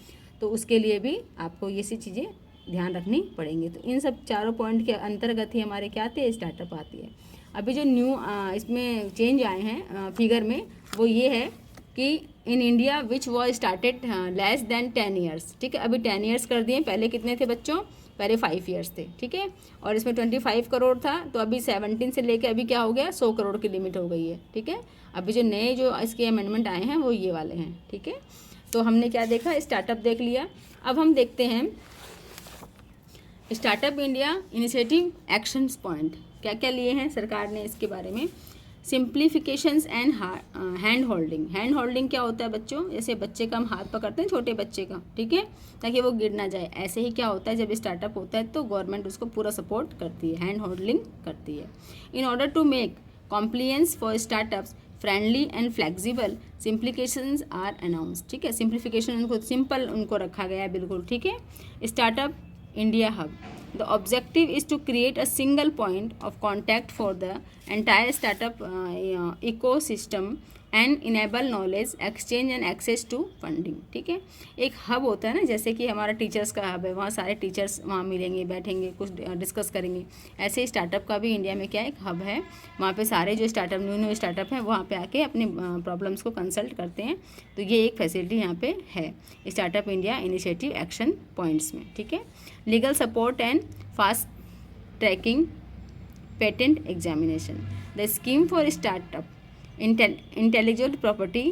तो उसके लिए भी आपको ये सी चीज़ें ध्यान रखनी पड़ेंगी। तो इन सब चारों पॉइंट के अंतर्गत ही हमारे क्या आते हैं, स्टार्टअप आती है। अभी जो न्यू इसमें चेंज आए हैं फिगर में, वो ये है कि in India which was started less than 10 years, ठीक है, अभी 10 years कर दिए, पहले कितने थे बच्चों, पहले 5 years थे, ठीक है, और इसमें 25 करोड़ था, तो अभी 17 से लेके अभी क्या हो गया, 100 करोड़ की लिमिट हो गई है, ठीक है। अभी जो नए जो इसके अमेंडमेंट आए हैं वो ये वाले हैं, ठीक है। तो हमने क्या देखा, स्टार्टअप देख लिया। अब हम देखते हैं startup India initiative actions point, क्या क्या लिए हैं सरकार ने इसके बारे में। Simplifications and hand holding. Hand holding क्या होता है बच्चों, जैसे बच्चे का हम हाथ पकड़ते हैं, छोटे बच्चे का, ठीक है, ताकि वो गिर ना जाए। ऐसे ही क्या होता है, जब स्टार्टअप होता है तो गवर्नमेंट उसको पूरा सपोर्ट करती है, हैंड होल्डिंग करती है। In order to make compliance for startups friendly and flexible, simplifications are announce, ठीक है। सिंप्लीफिकेशन उनको सिंपल उनको रखा गया है बिल्कुल, ठीक है। Startup India hub, the objective is to create a single point of contact for the entire startup ecosystem and enable knowledge exchange and access to funding, ठीक है। एक हब होता है ना, जैसे कि हमारा टीचर्स का हब है, वहाँ सारे टीचर्स वहाँ मिलेंगे, बैठेंगे, कुछ डिस्कस करेंगे। ऐसे ही स्टार्टअप का भी इंडिया में क्या है, एक हब है, वहाँ पे सारे जो स्टार्टअप न्यू स्टार्टअप हैं वहाँ पे आके अपने प्रॉब्लम्स को कंसल्ट करते हैं। तो ये एक फैसिलिटी यहाँ पे है startup India initiative action points में, ठीक है। Legal support and fast tracking patent examination, the scheme for startup intellectual property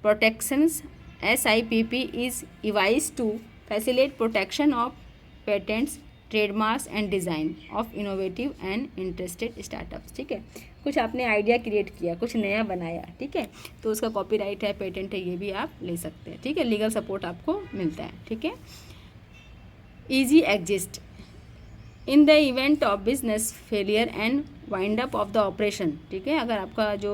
protections SIPP is devised to facilitate protection of patents, trademarks and design of innovative and interested startups, ठीक है। कुछ आपने idea create किया, कुछ नया बनाया, ठीक है, तो उसका कॉपीराइट है, पेटेंट है, ये भी आप ले सकते हैं, ठीक है। लीगल सपोर्ट आपको मिलता है, ठीक है। Easy exist in the event of business failure and wind up of the operation, ठीक है। अगर आपका जो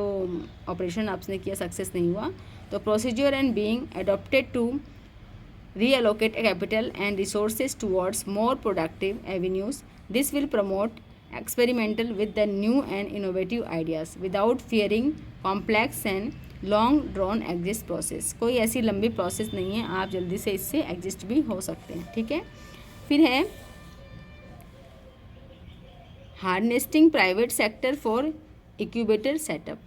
ऑपरेशन आपने किया सक्सेस नहीं हुआ तो procedure and being adopted to reallocate capital and resources towards more productive avenues, this will promote experimental with the new and innovative ideas without fearing complex and long drawn exist process. कोई ऐसी लंबी process नहीं है, आप जल्दी से इससे exist भी हो सकते हैं, ठीक है। फिर है हार्नेस्टिंग private sector for incubator setup,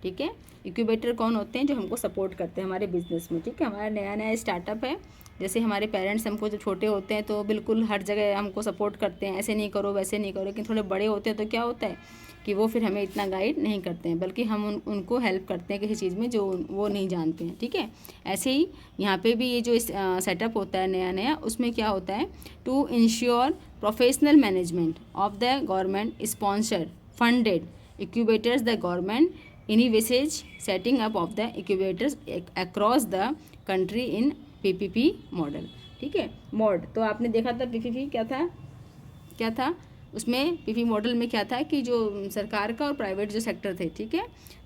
ठीक है। इक्यूबेटर कौन होते हैं, जो हमको सपोर्ट करते हैं हमारे बिजनेस में, ठीक है। हमारा नया नया स्टार्टअप है, जैसे हमारे पेरेंट्स हमको जब छोटे होते हैं तो बिल्कुल हर जगह हमको सपोर्ट करते हैं, ऐसे नहीं करो वैसे नहीं करो, लेकिन थोड़े बड़े होते हैं तो क्या होता है कि वो फिर हमें इतना गाइड नहीं करते हैं, बल्कि हम उनको हेल्प करते हैं किसी चीज़ में जो वो नहीं जानते हैं, ठीक है। ऐसे ही यहाँ पे भी ये जो सेटअप होता है नया नया, उसमें क्या होता है, to ensure professional management of the government sponsored funded incubators, the government envisages setting up of the incubators across the country in PPP model, ठीक है। मॉड तो आपने देखा था PPP क्या था उसमें पीपी मॉडल में क्या था कि जो सरकार का और प्राइवेट जो सेक्टर थे, ठीक है,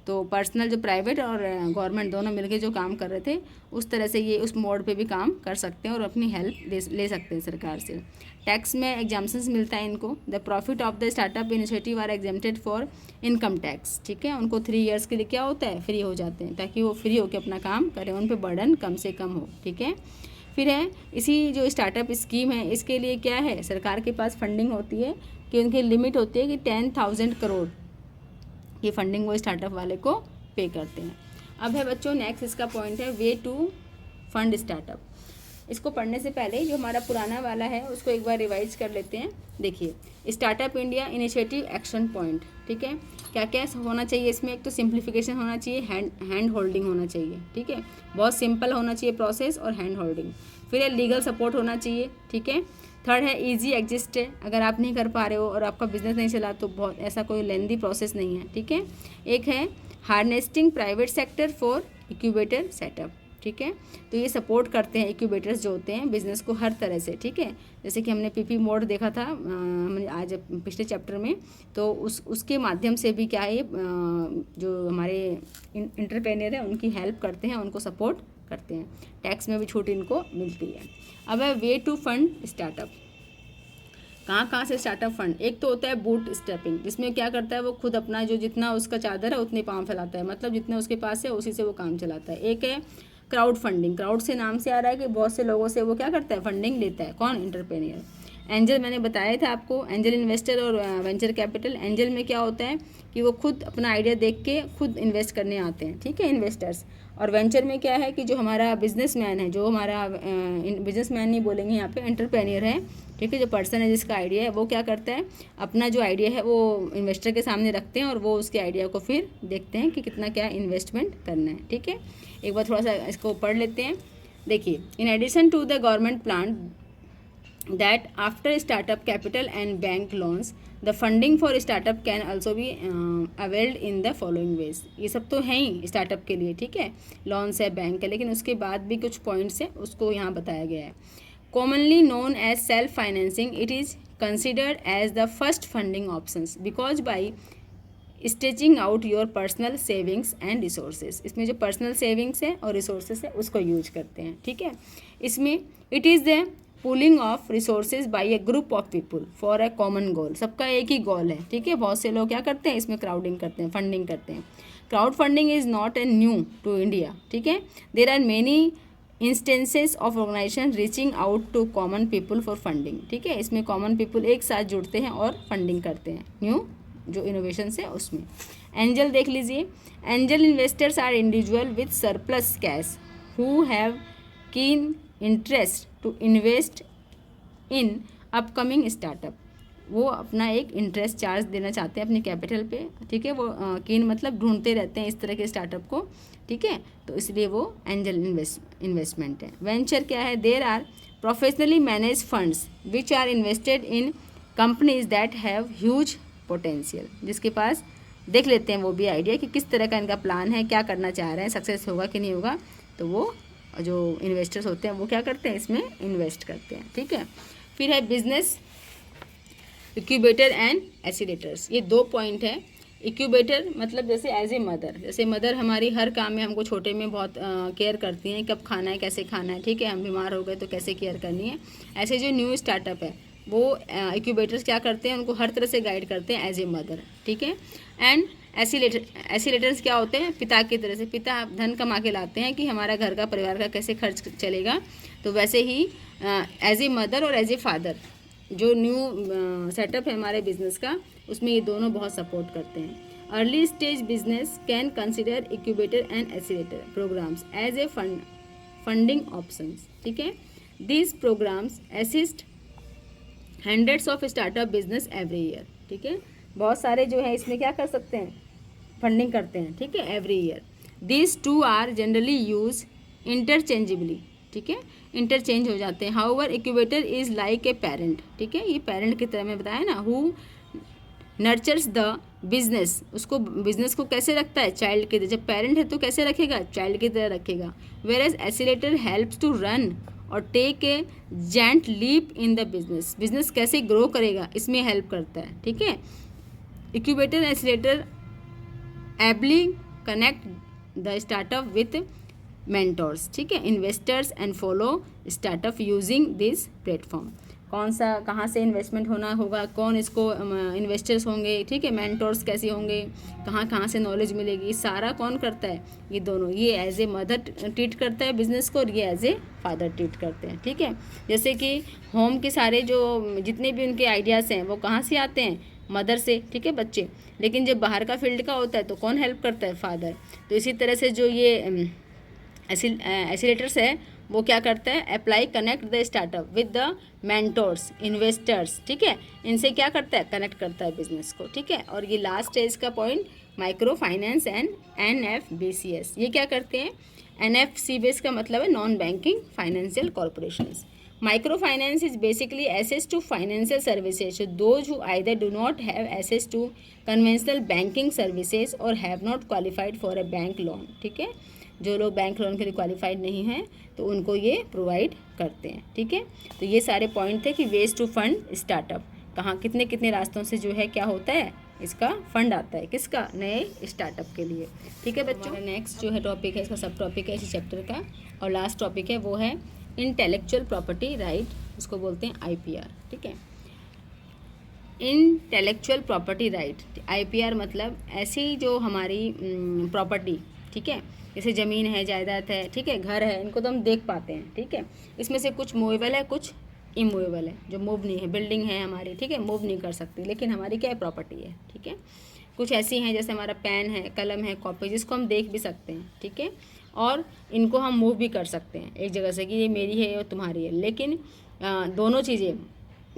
तो पर्सनल जो प्राइवेट और गवर्नमेंट दोनों मिलके जो काम कर रहे थे, उस तरह से ये उस मोड पे भी काम कर सकते हैं और अपनी हेल्प ले सकते हैं सरकार से। टैक्स में एग्जाम्पन्स मिलता है इनको। The profit of the startup initiative are exempted for income tax, ठीक है। उनको 3 ईयर्स के लिए क्या होता है, फ्री हो जाते हैं, ताकि वो फ्री होकर अपना काम करें, उन पर बर्डन कम से कम हो, ठीक है। फिर है इसी जो स्टार्टअप स्कीम है, इसके लिए क्या है, सरकार के पास फंडिंग होती है कि उनकी लिमिट होती है कि 10,000 करोड़ की फंडिंग वो स्टार्टअप वाले को पे करते हैं। अब है बच्चों नेक्स्ट इसका पॉइंट है वे टू फंड स्टार्टअप। इसको पढ़ने से पहले जो हमारा पुराना वाला है उसको एक बार रिवाइज कर लेते हैं। देखिए, startup India initiative action point, ठीक है, क्या क्या होना चाहिए इसमें। एक तो सिंप्लीफिकेशन होना चाहिए, हैंड होल्डिंग होना चाहिए, ठीक है, बहुत सिंपल होना चाहिए प्रोसेस और हैंड होल्डिंग। फिर है लीगल सपोर्ट होना चाहिए, ठीक है। थर्ड है इजी एग्जिस्ट है, अगर आप नहीं कर पा रहे हो और आपका बिजनेस नहीं चला तो बहुत ऐसा कोई लेंदी प्रोसेस नहीं है, ठीक है। एक है हार्नेस्टिंग private sector for incubator setup, ठीक है, तो ये सपोर्ट करते हैं इक्यूबेटर्स जो होते हैं बिज़नेस को हर तरह से, ठीक है। जैसे कि हमने पीपी मोड देखा था आज पिछले चैप्टर में, तो उसके माध्यम से भी क्या है जो हमारे इंटरप्रेन्योर है उनकी हेल्प करते हैं, उनको सपोर्ट करते हैं, टैक्स में भी छूट इनको मिलती है। अब है वे टू फंड स्टार्टअप। कहाँ से स्टार्टअप फंड। एक तो होता है बूट स्टेपिंग, जिसमें क्या करता है वो खुद अपना जो जितना उसका चादर है उतने पाँव फैलाता है, मतलब जितने उसके पास है उसी से वो काम चलाता है। एक है क्राउड फंडिंग, क्राउड से नाम से आ रहा है कि बहुत से लोगों से वो क्या करता है, फंडिंग लेता है। कौन, एंटरप्रेन्योर। एंजल मैंने बताया था आपको, एंजल इन्वेस्टर और वेंचर कैपिटल। एंजल में क्या होता है कि वो खुद अपना आइडिया देख के खुद इन्वेस्ट करने आते हैं, ठीक है, इन्वेस्टर्स। और वेंचर में क्या है कि जो हमारा बिजनेसमैन है, जो हमारा बिजनेसमैन नहीं बोलेंगे यहाँ पे, एंटरप्रेन्योर है, ठीक है, जो पर्सन है जिसका आइडिया है वो क्या करता है, अपना जो आइडिया है वो इन्वेस्टर के सामने रखते हैं और वो उसके आइडिया को फिर देखते हैं कि कितना क्या इन्वेस्टमेंट करना है, ठीक है। एक बार थोड़ा सा इसको पढ़ लेते हैं। देखिए, in addition to the government plan that after startup capital and bank loans the funding for startup can also be availed in the following ways। ये सब तो हैं ही स्टार्टअप के लिए, ठीक है, लोन्स है, बैंक है, लेकिन उसके बाद भी कुछ पॉइंट्स हैं उसको यहाँ बताया गया है। commonly known as self financing, it is considered as the first funding options because by stretching out your personal savings and resources. इसमें जो पर्सनल सेविंग्स है और रिसोर्सेज है उसको यूज करते हैं, ठीक है। इसमें it is the pulling of resources by A group of people for a common goal. सबका एक ही गोल है, ठीक है। बहुत से लोग क्या करते हैं इसमें क्राउडिंग करते हैं, फंडिंग करते हैं। Crowd funding is not a new to India, ठीक है। There are many instances of organisation reaching out to common people for funding, ठीक है। इसमें कॉमन पीपल एक साथ जुड़ते हैं और फंडिंग करते हैं न्यू जो इनोवेशन है उसमें। एंजल देख लीजिए, angel investors are individual with surplus cash who have keen interest to invest in upcoming startup. वो अपना एक इंटरेस्ट चार्ज देना चाहते हैं अपने कैपिटल पे, ठीक है। वो कीन मतलब ढूंढते रहते हैं इस तरह के स्टार्टअप को, ठीक है, तो इसलिए वो एंजल इन्वेस्टमेंट है। वेंचर क्या है? There are professionally manage funds which are invested in companies that have huge potential. जिसके पास देख लेते हैं वो भी आइडिया कि किस तरह का इनका प्लान है, क्या करना चाह रहे हैं, सक्सेस होगा कि नहीं होगा, तो वो जो इन्वेस्टर्स होते हैं वो क्या करते हैं इसमें इन्वेस्ट करते हैं, ठीक है। फिर है बिजनेस इक्यूबेटर एंड एसिलेटर्स। ये दो पॉइंट है। इक्यूबेटर मतलब जैसे एज ए मदर, जैसे मदर हमारी हर काम में हमको छोटे में बहुत केयर करती हैं, कब खाना है, कैसे खाना है, ठीक है। हम बीमार हो गए तो कैसे केयर करनी है। ऐसे जो न्यू स्टार्टअप है वो इक्यूबेटर्स क्या करते हैं, उनको हर तरह से गाइड करते हैं एज ए मदर, ठीक है। एंड एसिलेटर्स क्या होते हैं? पिता की तरह से, पिता धन कमा के लाते हैं कि हमारा घर का परिवार का कैसे खर्च चलेगा, तो वैसे ही एज ए मदर और एज ए फादर जो न्यू सेटअप है हमारे बिजनेस का, उसमें ये दोनों बहुत सपोर्ट करते हैं। Early stage business can consider incubator and accelerator programmes as a funding options, ठीक है। These programmes assist hundreds of startup business every year, ठीक है। बहुत सारे जो है इसमें क्या कर सकते हैं, फंडिंग करते हैं, ठीक है, every year. These two are generally use interchangeably, ठीक है, इंटरचेंज हो जाते हैं। However incubator is like a parent, ठीक है, ये पेरेंट की तरह मैं बताया ना, हु नर्चर्स द बिजनेस, उसको बिजनेस को कैसे रखता है, चाइल्ड की तरह। जब पेरेंट है तो कैसे रखेगा, चाइल्ड की तरह रखेगा। Whereas accelerator helps to run और take a giant leap in the business, business कैसे ग्रो करेगा इसमें हेल्प करता है, ठीक है। Incubator accelerator ably connect the startup with mentors, ठीक है, investors and follow startup using this platform. कौन सा कहाँ से इन्वेस्टमेंट होना होगा, कौन इसको इन्वेस्टर्स होंगे, ठीक है, मेंटोर्स कैसे होंगे, कहाँ कहाँ से नॉलेज मिलेगी, सारा कौन करता है, ये दोनों। ये एज ए मदर ट्रीट करता है बिजनेस को और ये एज ए फादर ट्रीट करते हैं, ठीक है। जैसे कि होम के सारे जो जितने भी उनके आइडियाज़ हैं वो कहाँ से आते हैं, मदर से, ठीक है, बच्चे। लेकिन जब बाहर का फील्ड का होता है तो कौन हेल्प करता है, फादर। तो इसी तरह से जो ये एसिलेटर्स है वो क्या करता है, apply connect the startup with the mentors, investors, ठीक है, इनसे क्या करता है, कनेक्ट करता है बिजनेस को, ठीक है। और ये लास्ट है इसका point, micro finance and NFBCS। ये क्या करते हैं, NFCBS का मतलब है non banking financial corporations. Micro finance is basically access to financial services those who either do not have access to conventional banking services और have not qualified for a bank loan, ठीक है। जो लोग bank loan के लिए qualified नहीं हैं तो उनको ये प्रोवाइड करते हैं, ठीक है। तो ये सारे पॉइंट थे कि वेज टू फंड स्टार्टअप, कहाँ कितने कितने रास्तों से जो है क्या होता है, इसका फंड आता है, किसका, नए स्टार्टअप के लिए, ठीक है बच्चों। नेक्स्ट जो है टॉपिक है, इसका सब टॉपिक है इसी चैप्टर का, और लास्ट टॉपिक है वो है इंटेलेक्चुअल प्रॉपर्टी राइट, उसको बोलते हैं IPR, ठीक है। इंटेलेक्चुअल प्रॉपर्टी राइट, IPR मतलब ऐसी जो हमारी प्रॉपर्टी, ठीक है, जैसे ज़मीन है, जायदाद है, ठीक है, घर है, इनको तो हम देख पाते हैं, ठीक है। इसमें से कुछ मूवेबल है, कुछ इमूवेबल है, जो मूव नहीं है। बिल्डिंग है हमारी, ठीक है, मूव नहीं कर सकती, लेकिन हमारी क्या है, प्रॉपर्टी है, ठीक है। कुछ ऐसी हैं जैसे हमारा पेन है, कलम है, कॉपी, जिसको हम देख भी सकते हैं, ठीक है, और इनको हम मूव भी कर सकते हैं एक जगह से कि ये मेरी है और तुम्हारी है। लेकिन दोनों चीज़ें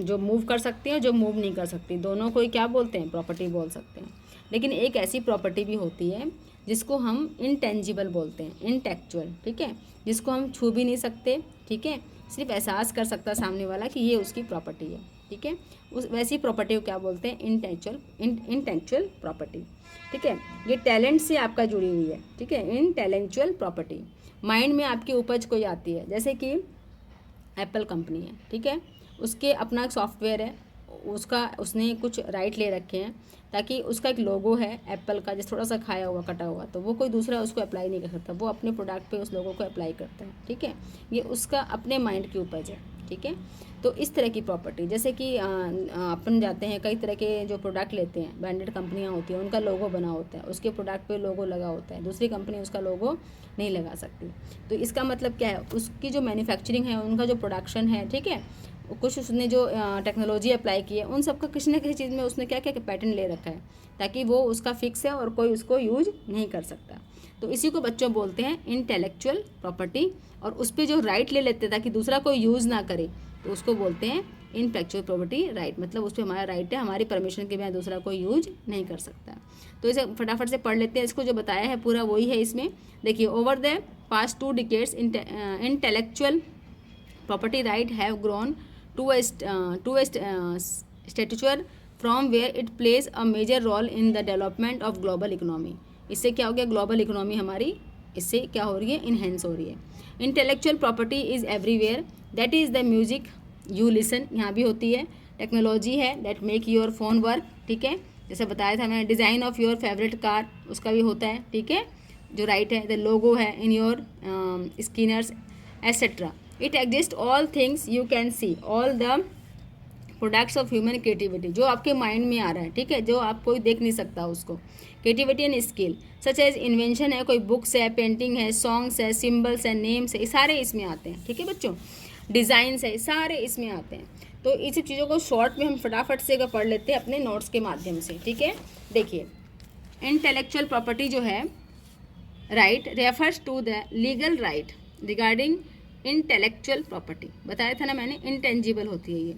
जो मूव कर सकती हैं, जो मूव नहीं कर सकती, दोनों को ही क्या बोलते हैं, प्रॉपर्टी बोल सकते हैं। लेकिन एक ऐसी प्रॉपर्टी भी होती है जिसको हम इनटेंजिबल बोलते हैं, इंटेक्चुअल, ठीक है, जिसको हम छू भी नहीं सकते, ठीक है, सिर्फ एहसास कर सकता है सामने वाला कि ये उसकी प्रॉपर्टी है, ठीक है। उस वैसी प्रॉपर्टी को क्या बोलते हैं, इंटेलेक्चुअल प्रॉपर्टी, ठीक है। ये टैलेंट से आपका जुड़ी हुई है, ठीक है, इंटेलेक्चुअल प्रॉपर्टी। माइंड में आपकी उपज कोई आती है, जैसे कि एप्पल कंपनी है, ठीक है, उसके अपना एक सॉफ्टवेयर है, उसने कुछ राइट ले रखे हैं ताकि उसका एक लोगो है एप्पल का, जैसे थोड़ा सा खाया हुआ कटा हुआ, तो वो कोई दूसरा उसको अप्लाई नहीं कर सकता, वो अपने प्रोडक्ट पे उस लोगो को अप्लाई करता है, ठीक है। ये उसका अपने माइंड की उपज है, ठीक है। तो इस तरह की प्रॉपर्टी, जैसे कि अपन जाते हैं कई तरह के जो प्रोडक्ट लेते हैं, ब्रांडेड कंपनियां होती हैं, उनका लोगो बना होता है, उसके प्रोडक्ट पे लोगो लगा होता है, दूसरी कंपनी उसका लोगो नहीं लगा सकती। तो इसका मतलब क्या है, उसकी जो मैन्युफैक्चरिंग है, उनका जो प्रोडक्शन है, ठीक है, कुछ उसने जो टेक्नोलॉजी अप्लाई की है, उन सब का किसी न किसी चीज़ में उसने क्या क्या पैटर्न ले रखा है ताकि वो उसका फिक्स है और कोई उसको यूज नहीं कर सकता। तो इसी को बच्चों बोलते हैं इंटेलेक्चुअल प्रॉपर्टी, और उस पर जो राइट ले लेते हैं ताकि दूसरा कोई यूज़ ना करे, तो उसको बोलते हैं इंटेलेक्चुअल प्रॉपर्टी राइट, मतलब उस पर हमारा राइट है, हमारी परमिशन के बिना दूसरा कोई यूज नहीं कर सकता। तो इसे फटाफट से पढ़ लेते हैं, इसको जो बताया है पूरा वही है इसमें। देखिए, over the past 2 decades intellectual property right have grown to a stature from where it plays a major role in the development of global economy। इससे क्या हो गया, ग्लोबल इकोनॉमी हमारी इससे क्या हो रही है, इन्हेंस हो रही है। Intellectual property is everywhere, that is the music you listen, यहाँ भी होती है। टेक्नोलॉजी है, that make your phone work, ठीक है, जैसे बताया था मैंने। Design of your favourite car, उसका भी होता है, ठीक है, जो राइट है। द लोगो है in your Skinner's etcetera. It exist all things you can see, all the products of human creativity, जो आपके माइंड में आ रहा है, ठीक है, जो आप कोई देख नहीं सकता उसको। Creativity and skill such as invention है, कोई बुक्स है, पेंटिंग है, सॉन्ग्स है, सिम्बल्स है, नेम्स है, ये सारे इसमें आते हैं, ठीक है बच्चों। डिज़ाइंस है, सारे इसमें आते हैं। तो इस चीज़ों को शॉर्ट में हम फटाफट से पढ़ लेते हैं अपने नोट्स के माध्यम से, ठीक है। देखिए, इंटेलेक्चुअल प्रॉपर्टी जो है right refers to the legal right regarding intellectual property, बताया था ना मैंने, इंटेंजिबल होती है ये।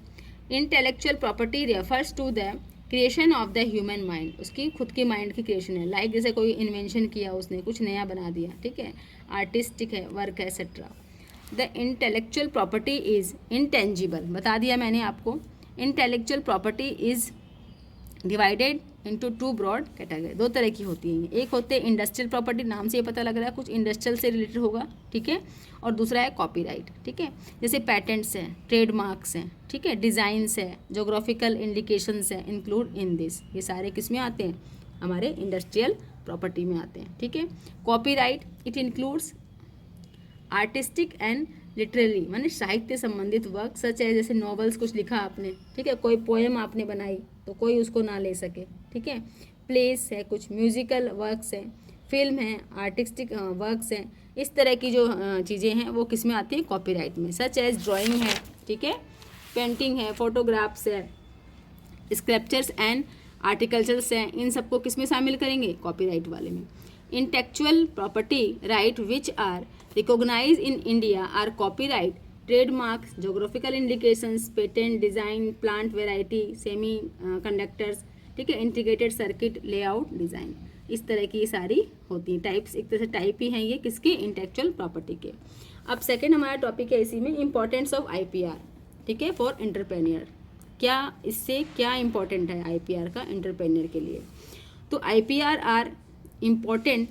Intellectual property refers to the creation of the human mind, उसकी खुद की माइंड की क्रिएशन है, लाइक जैसे कोई इन्वेंशन किया, उसने कुछ नया बना दिया, ठीक है, आर्टिस्टिक है, वर्क है, etcetera. The intellectual property is intangible, बता दिया मैंने आपको। Intellectual property is divided into 2 broad category, 2 तरह की होती है। एक होते हैं इंडस्ट्रियल प्रॉपर्टी, नाम से ये पता लग रहा है कुछ इंडस्ट्रियल से रिलेटेड होगा, ठीक है, और दूसरा है कॉपीराइट, ठीक है, जैसे पैटेंट्स हैं, ट्रेडमार्क्स हैं, ठीक है, डिज़ाइंस है, जोग्राफिकल इंडिकेशंस हैं, इंक्लूड इन दिस, ये सारे किस में आते हैं, हमारे इंडस्ट्रियल प्रॉपर्टी में आते हैं, ठीक है। Copyright it includes artistic and literary, माने साहित्य संबंधित वर्क, सच है जैसे नॉवेल्स कुछ लिखा आपने, ठीक है, कोई पोएम आपने बनाई तो कोई उसको ना ले सके, ठीक है। प्लेस है, कुछ म्यूजिकल वर्क्स हैं, फिल्म है, आर्टिस्टिक वर्क्स हैं, इस तरह की जो चीज़ें हैं वो किस में आती हैं, कॉपीराइट में। सच एज ड्राइंग है, ठीक है, पेंटिंग है, फोटोग्राफ्स है, स्कल्पचर्स एंड आर्टिकल्चर्स हैं, इन सबको किस में शामिल करेंगे, कॉपीराइट वाले में। Intellectual property right which are recognise in India are copyright, trademarks, geographical indications, patent, design, plant variety, semi conductors, ठीक है, इंटीग्रेटेड सर्किट, लेआउट, डिज़ाइन, इस तरह की सारी होती हैं टाइप्स, एक तरह से टाइप ही हैं ये किसके, इंटेलेक्चुअल प्रॉपर्टी के। अब सेकंड हमारा टॉपिक है इसी में, इंपॉर्टेंस ऑफ आईपीआर, ठीक है, फॉर एंटरप्रेन्योर, क्या इससे क्या इंपॉर्टेंट है आईपीआर का एंटरप्रेन्योर के लिए। तो आईपीआर आर इम्पॉर्टेंट,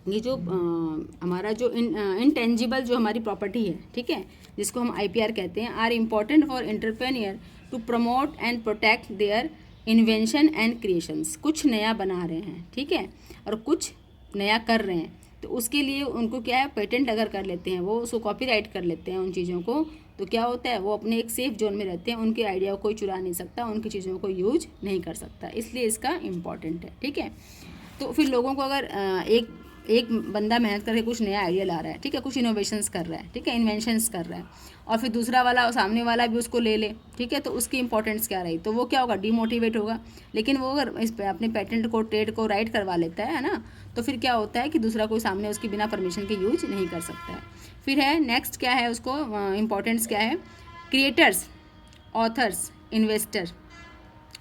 ये जो हमारा जो इंटेंजिबल जो हमारी प्रॉपर्टी है, ठीक है, जिसको हम आईपीआर कहते हैं, are important for entrepreneur to promote and protect their invention and creations, कुछ नया बना रहे हैं, ठीक है, और कुछ नया कर रहे हैं, तो उसके लिए उनको क्या है, पेटेंट अगर कर लेते हैं, वो उसको कॉपीराइट कर लेते हैं उन चीज़ों को, तो क्या होता है, वो अपने एक सेफ जोन में रहते हैं, उनके आइडिया को कोई चुरा नहीं सकता, उनकी चीज़ों को यूज नहीं कर सकता, इसलिए इसका इम्पॉर्टेंट है, ठीक है। तो फिर लोगों को अगर एक बंदा मेहनत करके कुछ नया आइडिया ला रहा है, ठीक है, कुछ इनोवेशंस कर रहा है, ठीक है, इन्वेंशंस कर रहा है, और फिर दूसरा वाला सामने वाला भी उसको ले ले, ठीक है, तो उसकी इंपॉर्टेंस क्या रही, तो वो क्या होगा, डीमोटिवेट होगा। लेकिन वो अगर इस अपने पेटेंट को, ट्रेड को राइट करवा लेता है ना, तो फिर क्या होता है कि दूसरा कोई सामने उसकी बिना परमिशन के यूज नहीं कर सकता है। फिर है नेक्स्ट क्या है, उसको इम्पोर्टेंस क्या है, क्रिएटर्स, ऑथर्स, इन्वेस्टर,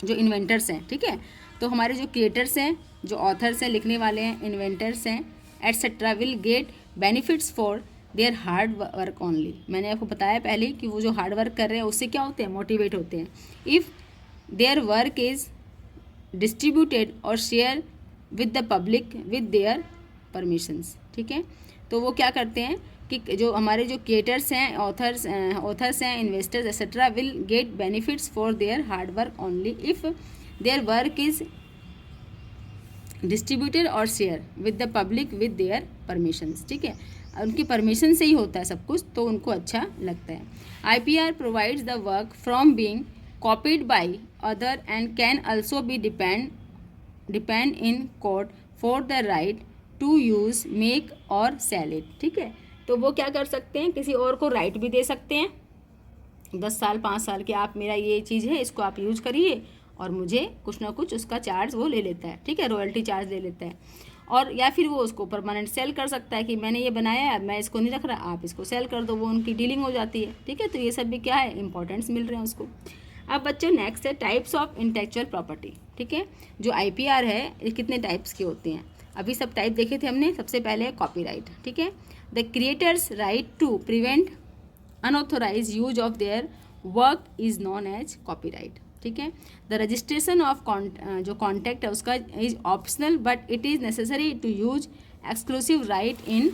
जो इन्वेंटर्स हैं, ठीक है, तो हमारे जो क्रिएटर्स हैं, जो ऑथर्स हैं, लिखने वाले हैं, इन्वेंटर्स हैं, etcetera, will get benefits for their hard work only. मैंने आपको बताया पहले कि वो जो हार्ड वर्क कर रहे हैं उससे क्या होते हैं, मोटिवेट होते हैं। If their work is distributed और share with the public with their permissions, ठीक है। तो वो क्या करते हैं कि जो हमारे जो क्रिएटर्स हैं, ऑथर्स हैं, investors etcetera will get benefits for their hard work only if their work is distributed और share with the public with their permissions, ठीक है। उनकी परमिशन से ही होता है सब कुछ, तो उनको अच्छा लगता है। IPR provides the work from being copied by other and can also be defend in court for the right to use, make और सेल इट, ठीक है। तो वो क्या कर सकते हैं, किसी और को राइट भी दे सकते हैं 10 साल 5 साल के, आप मेरा ये चीज़ है इसको आप यूज करिए और मुझे कुछ ना कुछ उसका चार्ज वो ले लेता है, ठीक है, रॉयल्टी चार्ज ले लेता है। और या फिर वो उसको परमानेंट सेल कर सकता है कि मैंने ये बनाया है, मैं इसको नहीं रख रहा, आप इसको सेल कर दो, वो उनकी डीलिंग हो जाती है, ठीक है। तो ये सब भी क्या है, इंपॉर्टेंस मिल रहे हैं उसको। अब बच्चों नेक्स्ट है टाइप्स ऑफ इंटेलेक्चुअल प्रॉपर्टी, ठीक है। जो IPR है ये कितने टाइप्स के होते हैं, अभी सब टाइप देखे थे हमने। सबसे पहले है कॉपीराइट, ठीक है। The creators right to prevent unauthorised use of their work is known as copyright, ठीक है। द रजिस्ट्रेशन ऑफ जो कॉन्टैक्ट है उसका is optional but it is necessary to use exclusive right in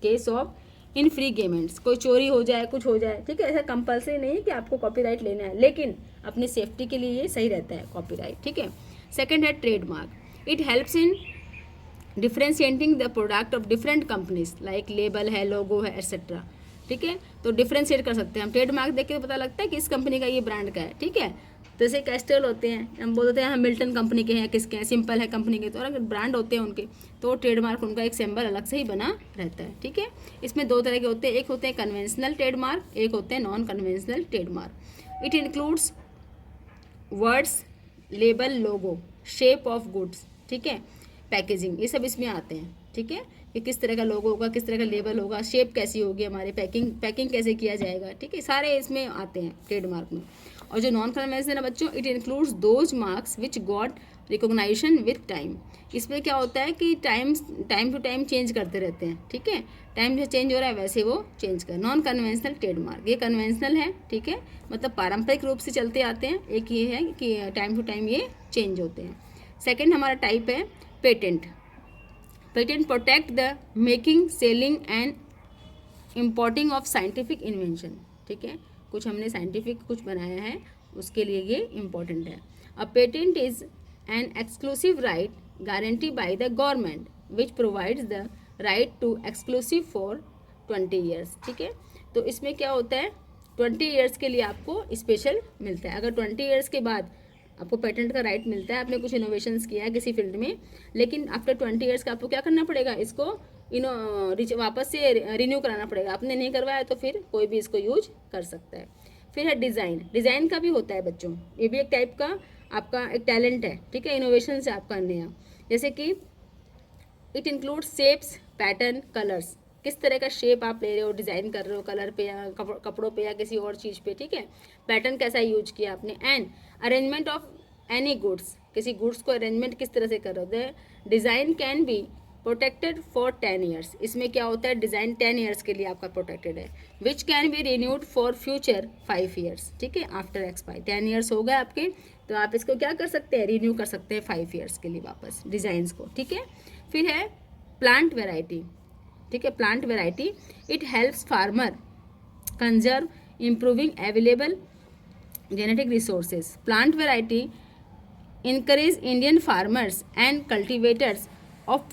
case of infringements. कोई चोरी हो जाए, कुछ हो जाए, ठीक है, ऐसा कंपल्सरी नहीं है कि आपको कॉपीराइट लेना है, लेकिन अपनी सेफ्टी के लिए ये सही रहता है कॉपीराइट, ठीक है। सेकंड है trademark, it helps in differentiating the product of different companies, like label है, लोगो है, एट्सेट्रा, ठीक है। तो डिफ्रेंशिएट कर सकते हैं हम, ट्रेडमार्क देख के पता लगता है कि इस कंपनी का ये ब्रांड का है, ठीक है। तो जैसे कैस्ट्रॉल होते हैं, हम बोलते हैं हम मिल्टन कंपनी के हैं, किसके हैं, सिंपल है कंपनी के, तो अगर ब्रांड होते हैं उनके तो ट्रेडमार्क उनका एक सिंबल अलग से ही बना रहता है, ठीक है। इसमें दो तरह के होते हैं, एक होते हैं कन्वेंशनल ट्रेडमार्क, एक होते हैं non conventional trademark. It includes words, label, logo, shape of goods, ठीक है, पैकेजिंग, ये सब इसमें आते हैं, ठीक है, कि किस तरह का लोगो होगा, किस तरह का लेबल होगा, शेप कैसी होगी हमारे, पैकिंग कैसे किया जाएगा, ठीक है, सारे इसमें आते हैं ट्रेडमार्क में। और जो नॉन कन्वेंशनल है बच्चों, it includes those marks which got recognition with time. इसमें क्या होता है कि टाइम टू टाइम चेंज करते रहते हैं, ठीक है, टाइम जो चेंज हो रहा है वैसे वो चेंज कर। नॉन कन्वेंशनल ट्रेडमार्क, ये कन्वेंशनल है, ठीक है, मतलब पारंपरिक रूप से चलते आते हैं। एक ये है कि टाइम टू टाइम ये चेंज होते हैं। सेकेंड हमारा टाइप है patent. Patent protect the making, selling and importing of scientific invention, ठीक है, कुछ हमने साइंटिफिक कुछ बनाया है उसके लिए ये इम्पोर्टेंट है। A patent is an exclusive right guarantee by the government which provides the right to exclusive for 20 years, ठीक है। तो इसमें क्या होता है, 20 ईयर्स के लिए आपको स्पेशल मिलता है। अगर 20 ईयर्स के बाद आपको पेटेंट का राइट मिलता है, आपने कुछ इनोवेशंस किया है किसी फील्ड में, लेकिन आफ्टर 20 ईयर्स का आपको क्या करना पड़ेगा, इसको वापस से रिन्यू कराना पड़ेगा। आपने नहीं करवाया तो फिर कोई भी इसको यूज कर सकता है। फिर है डिज़ाइन। डिज़ाइन का भी होता है बच्चों, ये भी एक टाइप का आपका एक टैलेंट है, ठीक है, इनोवेशन से आपका नया, जैसे कि it include shapes, pattern, colours, किस तरह का शेप आप ले रहे हो, डिज़ाइन कर रहे हो कलर पे या कपड़ों पे या किसी और चीज़ पे, ठीक है, पैटर्न कैसा यूज किया आपने, and arrangement of any goods, किसी गुड्स को अरेंजमेंट किस तरह से कर रहे हो। Design can be protected for 10 years, इसमें क्या होता है, डिज़ाइन 10 ईयर्स के लिए आपका प्रोटेक्टेड है, which can be renewed for future 5 years, ठीक है, आफ्टर एक्सपायर 10 ईयर्स हो गए आपके, तो आप इसको क्या कर सकते हैं, रिन्यू कर सकते हैं 5 ईयर्स के लिए वापस डिज़ाइंस को, ठीक है। फिर है प्लांट वेराइटी, ठीक है, plant variety, it helps farmer conserve improving available genetic resources. Plant variety encourage Indian farmers and cultivators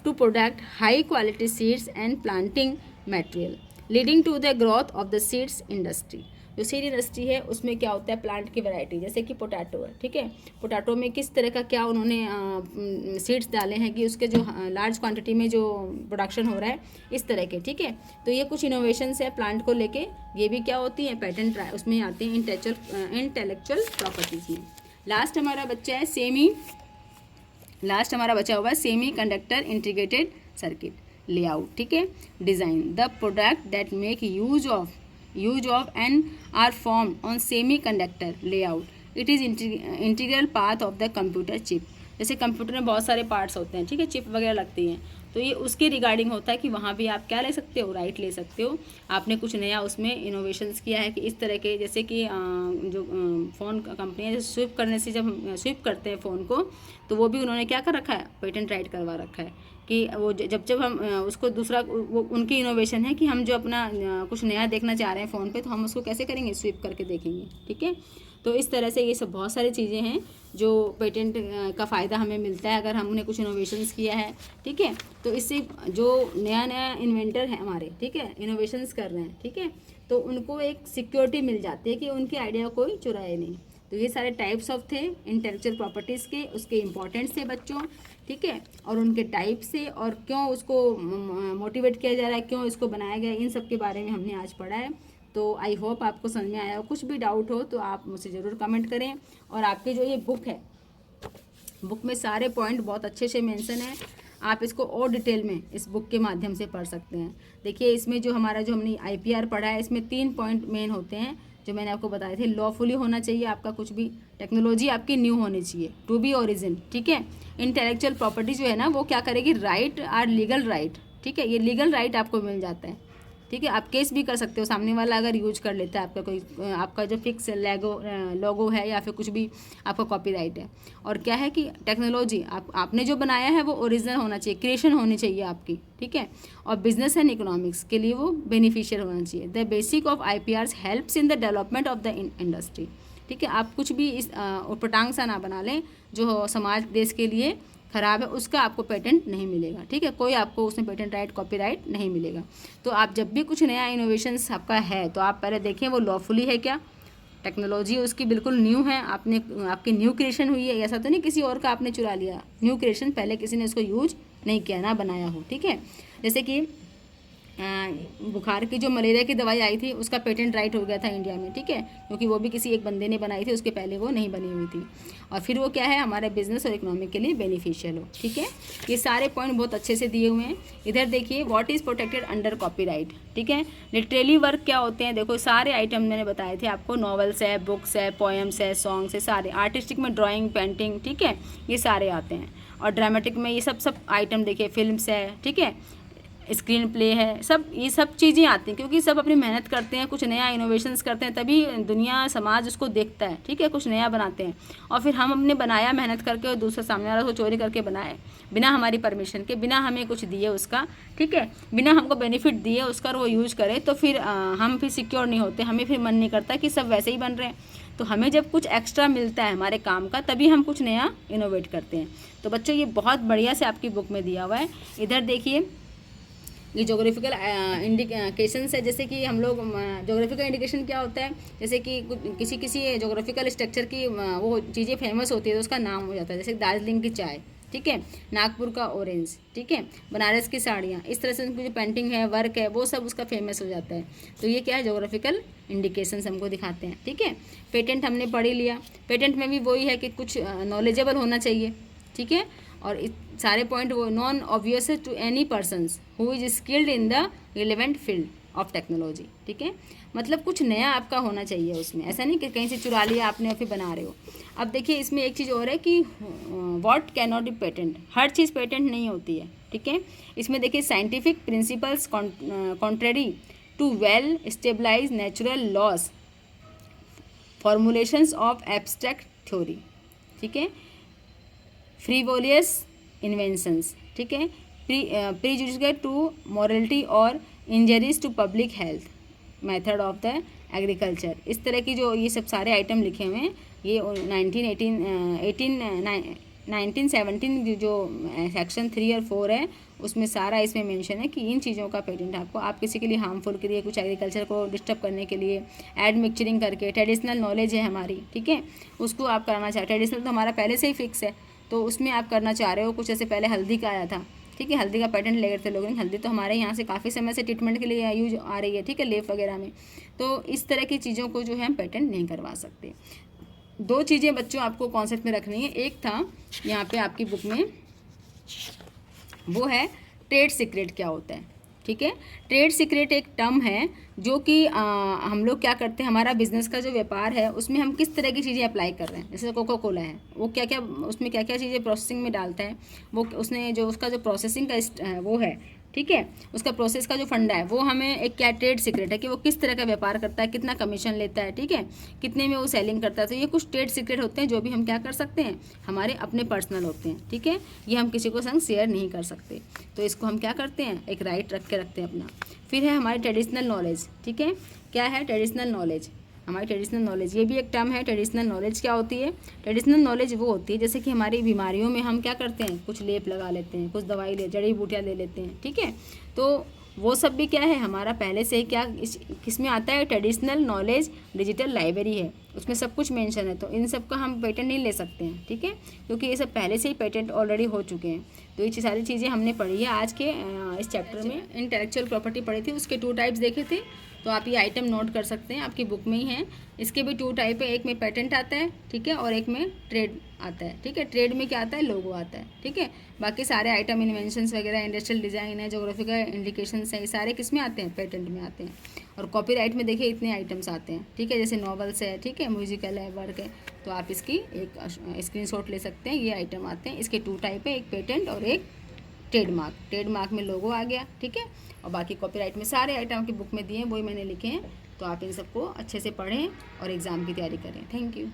to product high quality seeds and planting material, leading to the growth of the seeds industry. जो seed industry है उसमें क्या होता है, plant की variety, जैसे कि potato है, ठीक है, पोटैटो में किस तरह का क्या उन्होंने सीड्स डाले हैं कि उसके जो लार्ज क्वांटिटी में जो प्रोडक्शन हो रहा है इस तरह के, ठीक है। तो ये कुछ इनोवेशंस है प्लांट को लेके, ये भी क्या होती हैं, पेटेंट उसमें आते हैं इंटेलेक्चुअल प्रॉपर्टीज में। लास्ट हमारा बच्चा हुआ है semi conductor integrated circuit layout, ठीक है। Design the product that make use of and are formed on semiconductor layout. It is integral part of the computer chip. जैसे कंप्यूटर में बहुत सारे पार्ट्स होते हैं, ठीक है, चिप वगैरह लगती हैं, तो ये उसके रिगार्डिंग होता है कि वहाँ भी आप क्या ले सकते हो, राइट ले सकते हो। आपने कुछ नया उसमें इनोवेशंस किया है कि इस तरह के, जैसे कि जो फ़ोन कंपनियाँ जैसे स्विप करने से, जब हम स्विप करते हैं फ़ोन को, तो वो भी उन्होंने क्या कर रखा है, पेटेंट राइट करवा रखा है कि वो जब हम उसको दूसरा, वो उनकी इनोवेशन है कि हम जो अपना कुछ नया देखना चाह रहे हैं फ़ोन पे, तो हम उसको कैसे करेंगे, स्विप करके देखेंगे, ठीक है। तो इस तरह से ये सब बहुत सारी चीज़ें हैं जो पेटेंट का फ़ायदा हमें मिलता है अगर हमने कुछ इनोवेशंस किया है, ठीक है। तो इससे जो नया नया इन्वेंटर है हमारे, ठीक है, इनोवेशंस कर रहे हैं, ठीक है, तो उनको एक सिक्योरिटी मिल जाती है कि उनके आइडिया कोई चुराए नहीं। तो ये सारे टाइप्स ऑफ थे इंटेलेक्चुअल प्रॉपर्टीज़ के, उसके इम्पोर्टेंस थे बच्चों, ठीक है, और उनके टाइप से, और क्यों उसको मोटिवेट किया जा रहा है, क्यों इसको बनाया गया, इन सब के बारे में हमने आज पढ़ा है। तो आई होप आपको समझ में आया हो। कुछ भी डाउट हो तो आप मुझे ज़रूर कमेंट करें। और आपकी जो ये बुक है, बुक में सारे पॉइंट बहुत अच्छे से मेंशन है, आप इसको और डिटेल में इस बुक के माध्यम से पढ़ सकते हैं। देखिए इसमें जो हमने IPR पढ़ा है, इसमें 3 पॉइंट मेन होते हैं जो मैंने आपको बताए थे। लॉफुली होना चाहिए आपका कुछ भी, टेक्नोलॉजी आपकी न्यू होनी चाहिए, टू बी ओरिजिन, ठीक है। इंटेलेक्चुअल प्रॉपर्टी जो है ना, वो क्या करेगी, राइट आर लीगल राइट, ठीक है, ये लीगल राइट आपको मिल जाता है, ठीक है। आप केस भी कर सकते हो, सामने वाला अगर यूज कर लेता है आपका कोई, आपका जो फिक्स लोगो है या फिर कुछ भी आपका कॉपीराइट है। और क्या है कि टेक्नोलॉजी आपने जो बनाया है वो ओरिजिनल होना चाहिए, क्रिएशन होनी चाहिए आपकी, ठीक है। और बिजनेस एंड इकोनॉमिक्स के लिए वो बेनिफिशियल होना चाहिए। The basic of IPRs helps in the development of the industry, ठीक है। आप कुछ भी इस उटपटांग सा ना बना लें जो समाज देश के लिए ख़राब है, उसका आपको पेटेंट नहीं मिलेगा, ठीक है। कोई आपको उसमें पेटेंट राइट, कॉपीराइट नहीं मिलेगा। तो आप जब भी कुछ नया इनोवेशंस आपका है, तो आप पहले देखें वो लॉफुली है क्या, टेक्नोलॉजी उसकी बिल्कुल न्यू है, आपकी न्यू क्रिएशन हुई है, ऐसा तो नहीं किसी और का आपने चुरा लिया, न्यू क्रिएशन, पहले किसी ने उसको यूज नहीं किया, ना बनाया हो, ठीक है। जैसे कि बुखार की जो मलेरिया की दवाई आई थी, उसका पेटेंट राइट हो गया था इंडिया में, ठीक है, क्योंकि वो भी किसी एक बंदे ने बनाई थी, उसके पहले वो नहीं बनी हुई थी। और फिर वो क्या है, हमारे बिजनेस और इकोनॉमिक के लिए बेनिफिशियल हो, ठीक है। ये सारे पॉइंट बहुत अच्छे से दिए हुए हैं। इधर देखिए, what is protected under copyright, ठीक है। लिटरेरी वर्क क्या होते हैं, देखो सारे आइटम मैंने बताए थे आपको, नॉवेल्स है, बुक्स है, पोएम्स है, सॉन्ग्स है, सारे। आर्टिस्टिक में ड्राइंग, पेंटिंग, ठीक है, ये सारे आते हैं। और ड्रामेटिक में ये सब आइटम देखिए, फिल्म्स है, ठीक है, स्क्रीन प्ले है, सब ये सब चीज़ें आती हैं, क्योंकि सब अपनी मेहनत करते हैं, कुछ नया इनोवेशंस करते हैं, तभी दुनिया समाज उसको देखता है, ठीक है, कुछ नया बनाते हैं। और फिर हम अपने बनाया मेहनत करके और दूसरा सामने वाला को चोरी करके बनाए, बिना हमारी परमिशन के, बिना हमें कुछ दिए उसका, ठीक है, बिना हमको बेनिफिट दिए उसका, और वो यूज़ करे, तो फिर हम फिर सिक्योर नहीं होते, हमें फिर मन नहीं करता कि सब वैसे ही बन रहे हैं। तो हमें जब कुछ एक्स्ट्रा मिलता है हमारे काम का, तभी हम कुछ नया इनोवेट करते हैं। तो बच्चों ये बहुत बढ़िया से आपकी बुक में दिया हुआ है। इधर देखिए, ये जोग्राफिकल इंडिकेशंस है, जैसे कि हम लोग, जोग्राफिकल इंडिकेशन क्या होता है, जैसे कि किसी जोग्राफिकल स्ट्रक्चर की वो चीज़ें फेमस होती है तो उसका नाम हो जाता है, जैसे दार्जिलिंग की चाय, ठीक है, नागपुर का ऑरेंज, ठीक है, बनारस की साड़ियाँ, इस तरह से उनकी जो पेंटिंग है, वर्क है, वो सब उसका फेमस हो जाता है। तो ये क्या है, जोग्राफिकल इंडिकेशंस हमको दिखाते हैं, ठीक है। पेटेंट हमने पढ़ ही लिया। पेटेंट में भी वही है कि कुछ नॉलेजेबल होना चाहिए, ठीक है। और सारे पॉइंट वो non obvious to any persons who is skilled in the relevant field of technology, ठीक है। मतलब कुछ नया आपका होना चाहिए उसमें, ऐसा नहीं कि कहीं से चुरा लिया आपने और फिर बना रहे हो। अब देखिए इसमें एक चीज़ और है कि what can not be patent, हर चीज़ पेटेंट नहीं होती है, ठीक है। इसमें देखिए scientific principles contrary to well stabilise natural laws, formulations of abstract theory, ठीक है, फ्रीवोलियस इन्वेंशंस, ठीक है, प्रीजुडिशियल टू मॉरलिटी और injuries to public health, method of the agriculture, इस तरह की जो ये सब सारे आइटम लिखे हुए हैं, ये 1917 जो सेक्शन 3 और 4 है, उसमें सारा इसमें मेंशन है कि इन चीज़ों का पेटेंट आपको, आप किसी के लिए हार्मफुल के लिए, कुछ एग्रीकल्चर को डिस्टर्ब करने के लिए एड मिक्सचरिंग करके, ट्रेडिशनल नॉलेज है हमारी, ठीक है, उसको आप करना चाहते, ट्रेडिशनल तो हमारा पहले से ही फिक्स है, तो उसमें आप करना चाह रहे हो, कुछ ऐसे पहले हल्दी का आया था, ठीक है, हल्दी का पेटेंट ले गए थे लोग, हल्दी तो हमारे यहाँ से काफ़ी समय से ट्रीटमेंट के लिए यूज आ रही है, ठीक है, लेप वगैरह में। तो इस तरह की चीज़ों को जो है हम पेटेंट नहीं करवा सकते। 2 चीज़ें बच्चों आपको कॉन्सेप्ट में रखनी है। एक था यहाँ पे आपकी बुक में, वो है ट्रेड सीक्रेट क्या होता है, ठीक है। ट्रेड सीक्रेट एक टर्म है जो कि हम लोग क्या करते हैं, हमारा बिजनेस का जो व्यापार है उसमें हम किस तरह की चीज़ें अप्लाई कर रहे हैं। जैसे कोका कोला है, वो क्या क्या उसमें क्या क्या चीज़ें प्रोसेसिंग में डालता है, वो उसने जो उसका जो प्रोसेसिंग का वो है, ठीक है, उसका प्रोसेस का जो फंडा है वो हमें एक क्या ट्रेड सीक्रेट है कि वो किस तरह का व्यापार करता है, कितना कमीशन लेता है, ठीक है, कितने में वो सेलिंग करता है। तो ये कुछ ट्रेड सीक्रेट होते हैं जो भी हम क्या कर सकते हैं, हमारे अपने पर्सनल होते हैं, ठीक है, ये हम किसी को संग शेयर नहीं कर सकते। तो इसको हम क्या करते हैं, एक राइट रख के रखते हैं अपना। फिर है हमारी ट्रेडिशनल नॉलेज, ठीक है, क्या है ट्रेडिशनल नॉलेज, हमारी ट्रेडिशनल नॉलेज, ये भी एक टर्म है। ट्रेडिशनल नॉलेज क्या होती है, ट्रेडिशनल नॉलेज वो होती है जैसे कि हमारी बीमारियों में हम क्या करते हैं, कुछ लेप लगा लेते हैं, कुछ दवाई जड़ी बूटियाँ ले लेते हैं, ठीक है, तो वो सब भी क्या है हमारा पहले से ही क्या किसमें आता है, ट्रेडिशनल नॉलेज डिजिटल लाइब्रेरी है, उसमें सब कुछ मेंशन है। तो इन सब का हम पेटेंट नहीं ले सकते हैं, ठीक है, क्योंकि ये सब पहले से ही पेटेंट ऑलरेडी हो चुके हैं। तो ये सारी चीज़ें हमने पढ़ी है आज के इस चैप्टर में। इंटेलेक्चुअल प्रॉपर्टी पढ़ी थी, उसके 2 टाइप्स देखे थे, तो आप ये आइटम नोट कर सकते हैं, आपकी बुक में ही है। इसके भी 2 टाइप है, एक में पेटेंट आता है, ठीक है, और एक में ट्रेड आता है, ठीक है। ट्रेड में क्या आता है, लोगो आता है, ठीक है। बाकी सारे आइटम इन्वेंशंस वगैरह, इंडस्ट्रियल डिज़ाइन है, जोग्राफिकल इंडिकेशंस है, ये सारे किस में आते हैं, पेटेंट में आते हैं। और कॉपीराइट में देखिए इतने आइटम्स आते हैं, ठीक है, जैसे नॉवेल्स है, ठीक है, म्यूजिकल है, वर्क है। तो आप इसकी एक स्क्रीनशॉट ले सकते हैं, ये आइटम आते हैं। इसके 2 टाइप है, एक पेटेंट और एक ट्रेडमार्क। ट्रेडमार्क में लोगो आ गया, ठीक है, और बाकी कॉपीराइट में सारे आइटम की बुक में दिए हैं, वही मैंने लिखे हैं। तो आप इन सबको अच्छे से पढ़ें और एग्ज़ाम की तैयारी करें। Thank you.